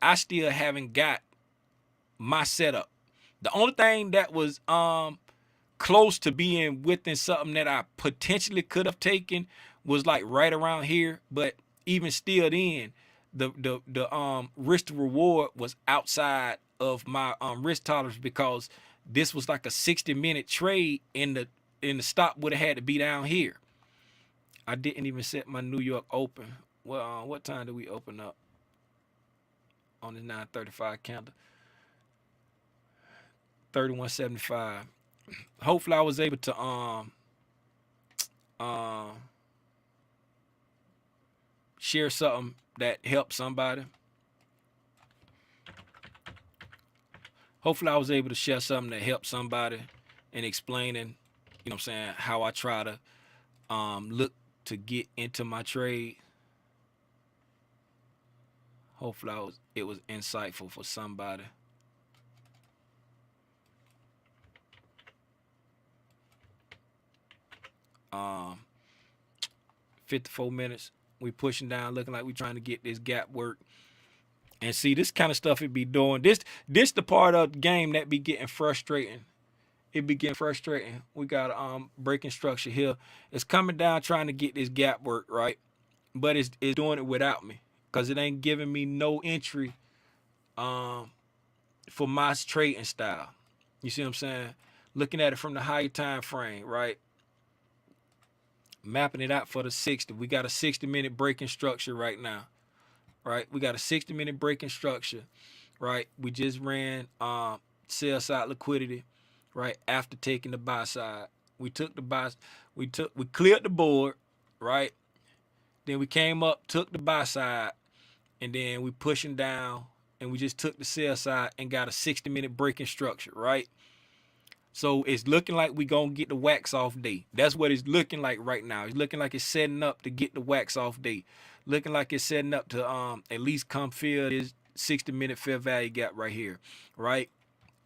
I still haven't got my setup. The only thing that was close to being within something that I potentially could have taken was like right around here, but even still then, the risk to reward was outside of my risk tolerance because this was like a 60-minute trade and the stop would have had to be down here. I didn't even set my New York open. Well, what time did we open up on the 9:35 candle? 31.75. Hopefully I was able to share something that helped somebody. Hopefully I was able to share something that helped somebody in explaining, you know what I'm saying, how I try to look to get into my trade. Hopefully it was insightful for somebody. Um 54 minutes. We pushing down, looking like we trying to get this gap work. And see, this kind of stuff it be doing. This the part of the game that be getting frustrating. It be getting frustrating. We got a breaking structure here. It's coming down trying to get this gap work, right? But it's doing it without me. Because it ain't giving me no entry for my trading style. You see what I'm saying? Looking at it from the higher time frame, right? Mapping it out for the 60. We got a 60-minute breaking structure right now, right? We got a 60-minute breaking structure, right? We just ran sell side liquidity, right? After taking the buy side, we cleared the board, right? Then we came up, took the buy side, and then we pushing down, and we just took the sell side and got a 60-minute breaking structure, right? So it's looking like we gonna get the wax off day. That's what it's looking like right now. It's looking like it's setting up to get the wax off day. Looking like it's setting up to at least come fill this 60-minute fair value gap right here, right?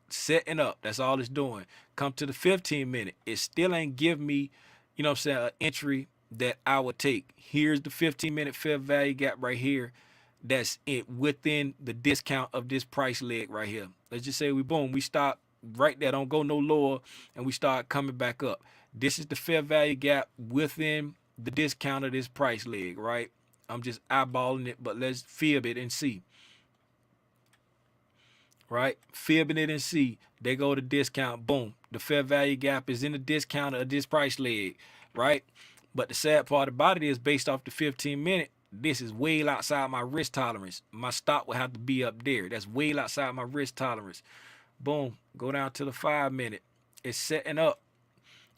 Setting up. That's all it's doing. Come to the 15-minute. It still ain't give me, you know what I'm saying, an entry that I would take. Here's the 15-minute fair value gap right here. That's it within the discount of this price leg right here. Let's just say we stop right there, don't go no lower, and we start coming back up. This is the fair value gap within the discount of this price leg, right? I'm just eyeballing it, but let's fib it and see. Right? Fibbing it and see. They go to discount. Boom. The fair value gap is in the discount of this price leg, right? But the sad part about it is based off the 15-minute, this is way outside my risk tolerance. My stop will have to be up there. That's way outside my risk tolerance. Boom. Go down to the 5-minute. It's setting up,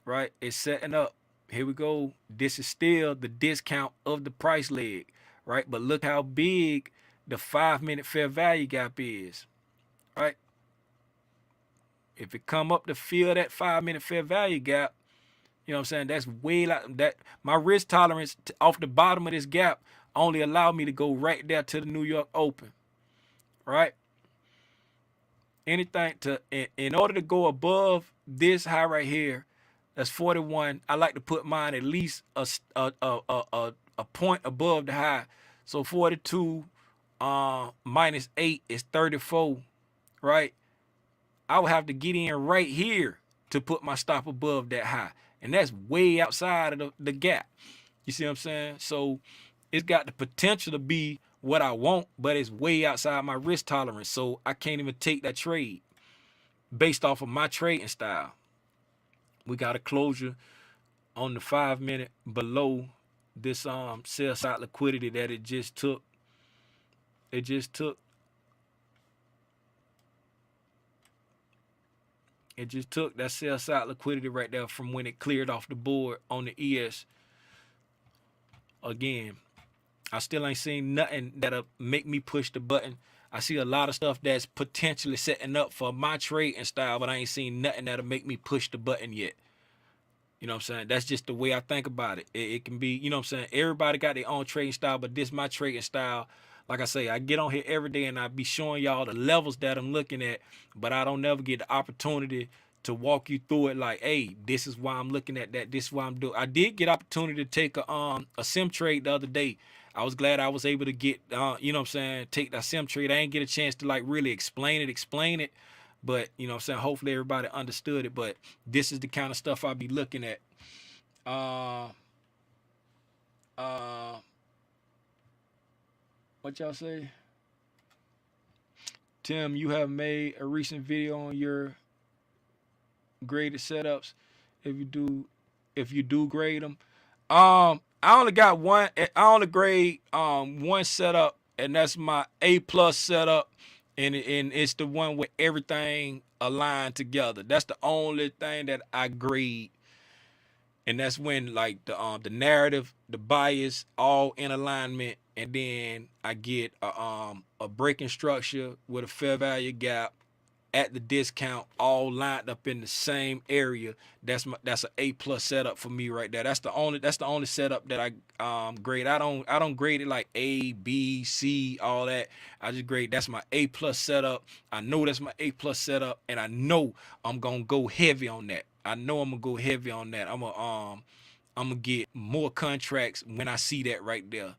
right? It's setting up. Here we go. This is still the discount of the price leg, right? But look how big the 5-minute fair value gap is, right? If it come up to fill that 5-minute fair value gap, you know what I'm saying? That's way like that. My risk tolerance off the bottom of this gap only allowed me to go right there to the New York Open, right? Anything to in order to go above this high right here, that's 41. I like to put mine at least a point above the high. So 42 minus 8 is 34, right? I would have to get in right here to put my stop above that high. And that's way outside of the gap. You see what I'm saying? So it's got the potential to be what I want, but it's way outside my risk tolerance. So I can't even take that trade based off of my trading style. We got a closure on the 5-minute below this sell side liquidity that it just took. It just took that sell side liquidity right there from when it cleared off the board on the ES. Again, I still ain't seen nothing that'll make me push the button. I see a lot of stuff that's potentially setting up for my trading style, but I ain't seen nothing that'll make me push the button yet. You know what I'm saying? That's just the way I think about it. It can be, you know what I'm saying? Everybody got their own trading style, but this my trading style. Like I say, I get on here every day and I be showing y'all the levels that I'm looking at, but I don't never get the opportunity to walk you through it like, hey, this is why I'm looking at that. This is why I'm doing. I did get opportunity to take a sim trade the other day. I was glad I was able to get, you know what I'm saying, take that sim trade. I didn't get a chance to like really explain it. But, you know what I'm saying, hopefully everybody understood it. But this is the kind of stuff I'll be looking at. What y'all say? Tim, you have made a recent video on your graded setups. If you do grade them. I only got one. I only grade one setup, and that's my A+ setup, and it's the one with everything aligned together. That's the only thing that I grade, and that's when like the narrative, the bias, all in alignment, and then I get a breaking structure with a fair value gap at the discount, all lined up in the same area. That's an A+ setup for me right there. That's the only setup that I grade. I don't grade it like A, B, C, all that. I just grade that's my A+ setup. I know that's my A+ setup, and I know I'm gonna go heavy on that. I'm gonna get more contracts when I see that right there.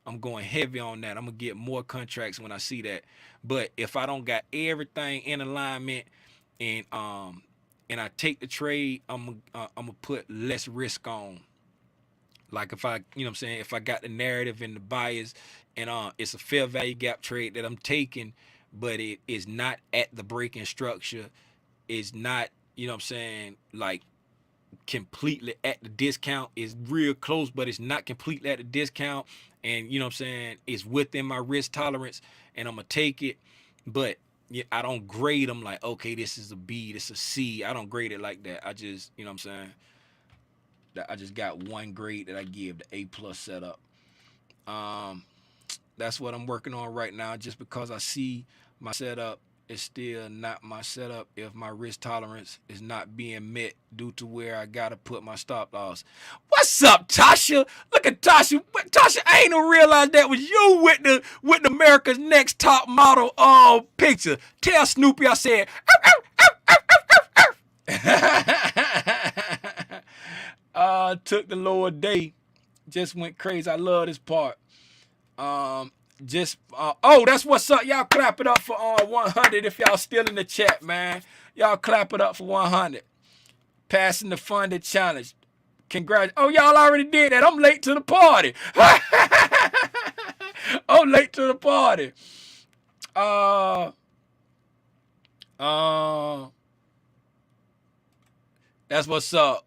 I'm going heavy on that. I'm gonna get more contracts when I see that. But if I don't got everything in alignment and I take the trade, I'm gonna put less risk on. Like if I, you know what I'm saying, if I got the narrative and the bias and it's a fair value gap trade that I'm taking, but it is not at the breaking structure, it's not, you know what I'm saying, like completely at the discount, is real close, but it's not completely at the discount, and you know what I'm saying, it's within my risk tolerance, and I'm gonna take it. But I don't grade them like, okay, this is a B, this is a C. I don't grade it like that. I just, you know what I'm saying? That I just got one grade that I give the A plus setup. Um, that's what I'm working on right now. Just because I see my setup is still not my setup if my risk tolerance is not being met due to where I gotta put my stop loss. What's up, Tasha? Look at Tasha. Tasha, I ain't even realize that was you with the America's Next Top Model picture. Tell Snoopy I said. Took the Lord day. Just went crazy. I love this part. That's what's up. Y'all clap it up for 100 if y'all still in the chat, man. Y'all clap it up for 100. Passing the funded challenge. Congrats. Oh, y'all already did that. I'm late to the party. I'm late to the party. That's what's up.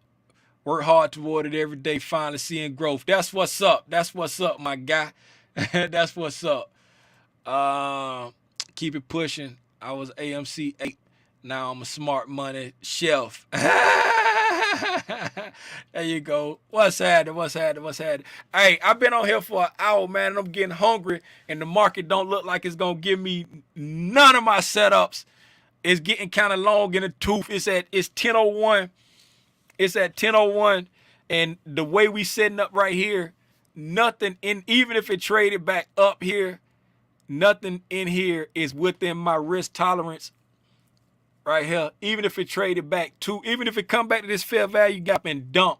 Work hard toward it every day, finally seeing growth. That's what's up. That's what's up, my guy. That's what's up. Keep it pushing. I was AMC 8. Now I'm a smart money shelf. There you go. What's happening? What's happening? What's happening? Hey, I've been on here for an hour, man, and I'm getting hungry, and the market don't look like it's going to give me none of my setups. It's getting kind of long in the tooth. It's 10:01. It's at 10:01, and the way we setting up right here, nothing in, even if it traded back up here, nothing in here is within my risk tolerance right here. Even if it traded back to, even if it come back to this fair value gap and dump,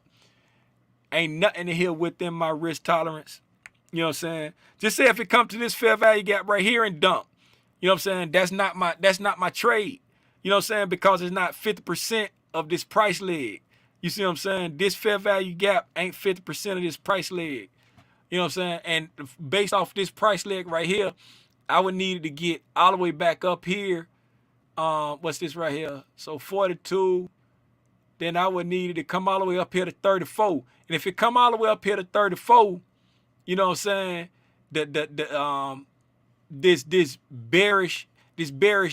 ain't nothing in here within my risk tolerance. You know what I'm saying? Just say if it come to this fair value gap right here and dump, you know what I'm saying? That's not my trade. You know what I'm saying? Because it's not 50% of this price leg. You see what I'm saying? This fair value gap ain't 50% of this price leg. You know what I'm saying? And based off this price leg right here, I would need it to get all the way back up here. What's this right here? So 42. Then I would need it to come all the way up here to 34. And if it come all the way up here to 34, you know what I'm saying? This bearish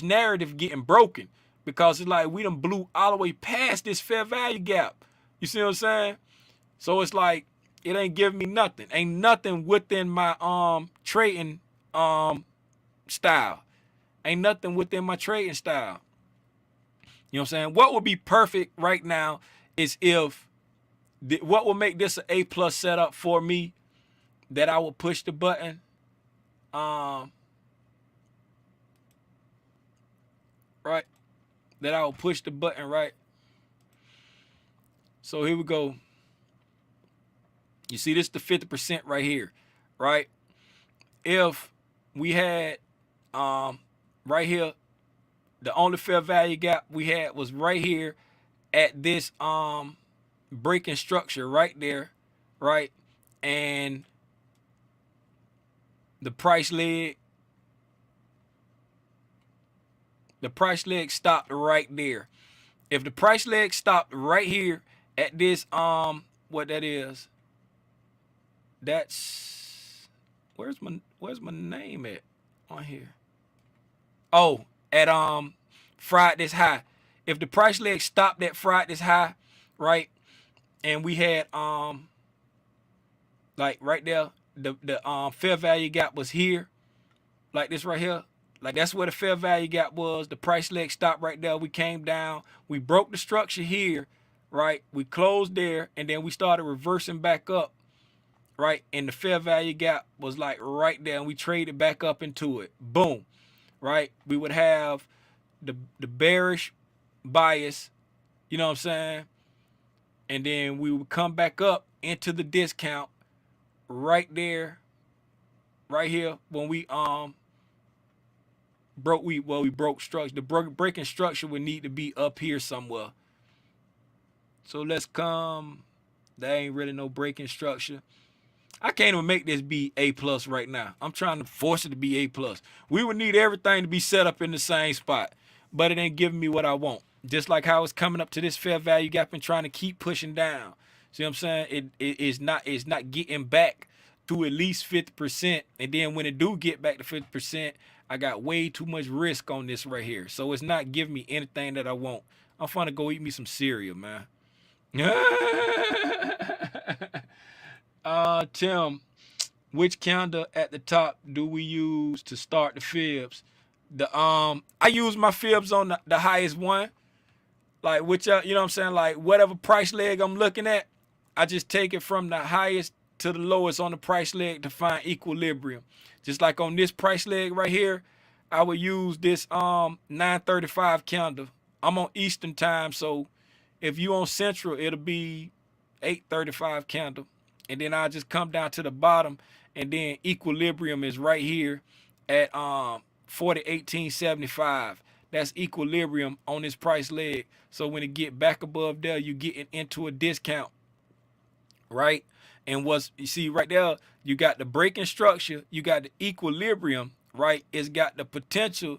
narrative getting broken. Because it's like we done blew all the way past this fair value gap. You see what I'm saying? So it's like it ain't giving me nothing. Ain't nothing within my trading style. Ain't nothing within my trading style. You know what I'm saying? What would be perfect right now is if what will make this an A+ setup for me, that I would push the button. Right? That I will push the button, right? So here we go. You see, this is the 50% right here, right? If we had right here, the only fair value gap we had was right here at this breaking structure right there, right? And the price leg stopped right there. If the price leg stopped right here at this what that is, that's where's my name at on here? Oh, at Friday's high. If the price leg stopped at Friday's high, right? And we had like right there, the fair value gap was here, like this right here. Like that's where the fair value gap was. The price leg stopped right there. We came down. We broke the structure here, right? We closed there, and then we started reversing back up, right? And the fair value gap was like right there, and we traded back up into it. Boom, right? We would have the bearish bias, you know what I'm saying? And then we would come back up into the discount right there, right here when we broke structure. The breaking structure would need to be up here somewhere. So let's come. There ain't really no breaking structure. I can't even make this be A+ right now. I'm trying to force it to be A+. We would need everything to be set up in the same spot, but it ain't giving me what I want. Just like how it's coming up to this fair value gap and trying to keep pushing down. See what I'm saying? It's not getting back to at least 50%. And then when it do get back to 50%, I got way too much risk on this right here. So it's not giving me anything that I want. I'm finna go eat me some cereal, man. Tim, which candle at the top do we use to start the fibs? I use my fibs on the highest one. Like which you know what I'm saying? Like whatever price leg I'm looking at, I just take it from the highest to the lowest on the price leg to find equilibrium. Just like on this price leg right here, I would use this 935 candle. I'm on Eastern time, so if you on Central, it'll be 835 candle. And then I just come down to the bottom, and then equilibrium is right here at 4018.75. That's equilibrium on this price leg. So when it get back above there, you getting into a discount, right? And what's you see right there, you got the breaking structure, you got the equilibrium, right? It's got the potential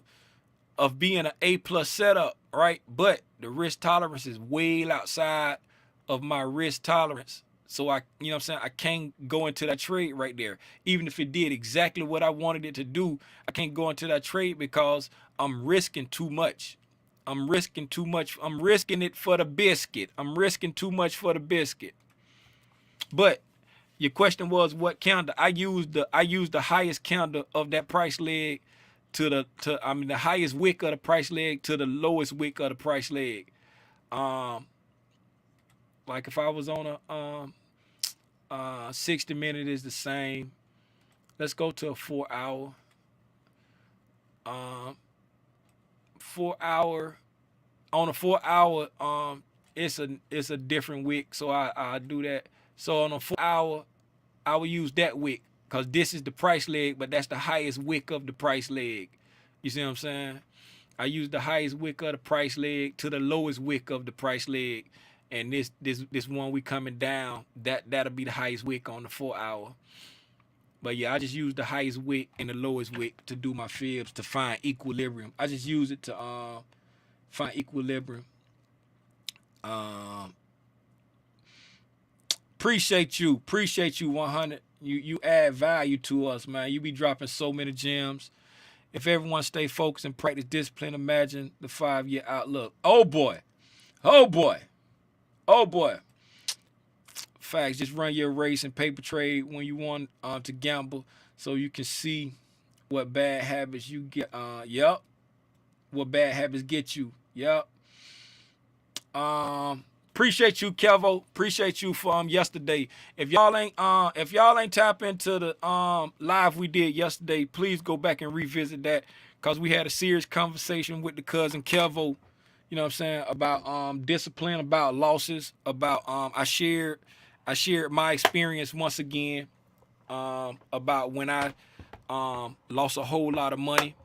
of being an A plus setup, right? But the risk tolerance is way outside of my risk tolerance. So I, you know what I'm saying? I can't go into that trade right there. Even if it did exactly what I wanted it to do, I can't go into that trade because I'm risking too much. I'm risking too much. I'm risking it for the biscuit. I'm risking too much for the biscuit. But your question was what candle? I used the highest candle of that price leg to the highest wick of the price leg to the lowest wick of the price leg. Like if I was on a 60 minute is the same. Let's go to a 4 hour. 4 hour on a 4 hour it's a different wick, so I do that. So on a 4 hour I will use that wick because this is the price leg, but that's the highest wick of the price leg. You see what I'm saying? I use the highest wick of the price leg to the lowest wick of the price leg. And this one we coming down, that'll be the highest wick on the 4 hour. But yeah, I just use the highest wick and the lowest wick to do my fibs to find equilibrium. I just use it to find equilibrium. Appreciate you 100. You add value to us, man. You be dropping so many gems. If everyone stay focused and practice discipline, imagine the 5-year outlook. Oh boy. Facts. Just run your race and paper trade when you want to gamble, so you can see what bad habits you get. Yep. What bad habits get you. Yep. Appreciate you, Kevo. Appreciate you for yesterday. If y'all ain't tap into the live we did yesterday, please go back and revisit that, because we had a serious conversation with the cousin Kevo. You know what I'm saying, about discipline, about losses, about I shared my experience once again, about when I lost a whole lot of money.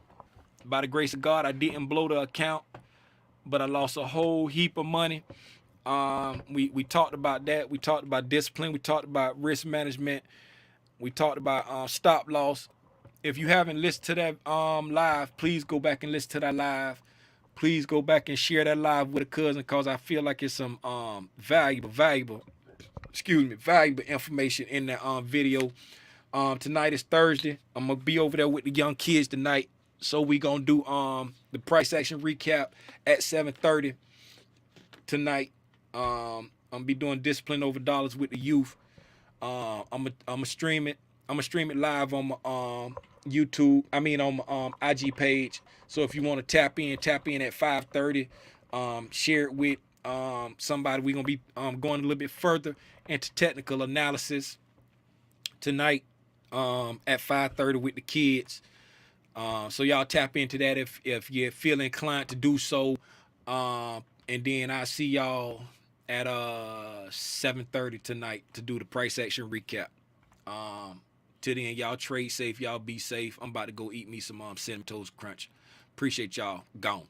By the grace of God, I didn't blow the account, but I lost a whole heap of money. We talked about that. We talked about discipline. We talked about risk management. We talked about stop loss. If you haven't listened to that live, please go back and listen to that live. Please go back and share that live with a cousin, because I feel like it's some valuable information in that video. Tonight is Thursday. I'm gonna be over there with the young kids tonight. So we gonna do the price action recap at 7:30 tonight. I'm gonna be doing discipline over dollars with the youth. I'm gonna stream it. I'm gonna stream it live on my YouTube. I mean on my IG page. So if you want to tap in at 5:30. Share it with somebody. We're gonna be going a little bit further into technical analysis tonight at 5:30 with the kids. So y'all tap into that if you feel inclined to do so. And then I see y'all at 7:30 tonight to do the price action recap. Till then, y'all trade safe, y'all be safe. I'm about to go eat me some cinnamon toast crunch. Appreciate y'all. Gone.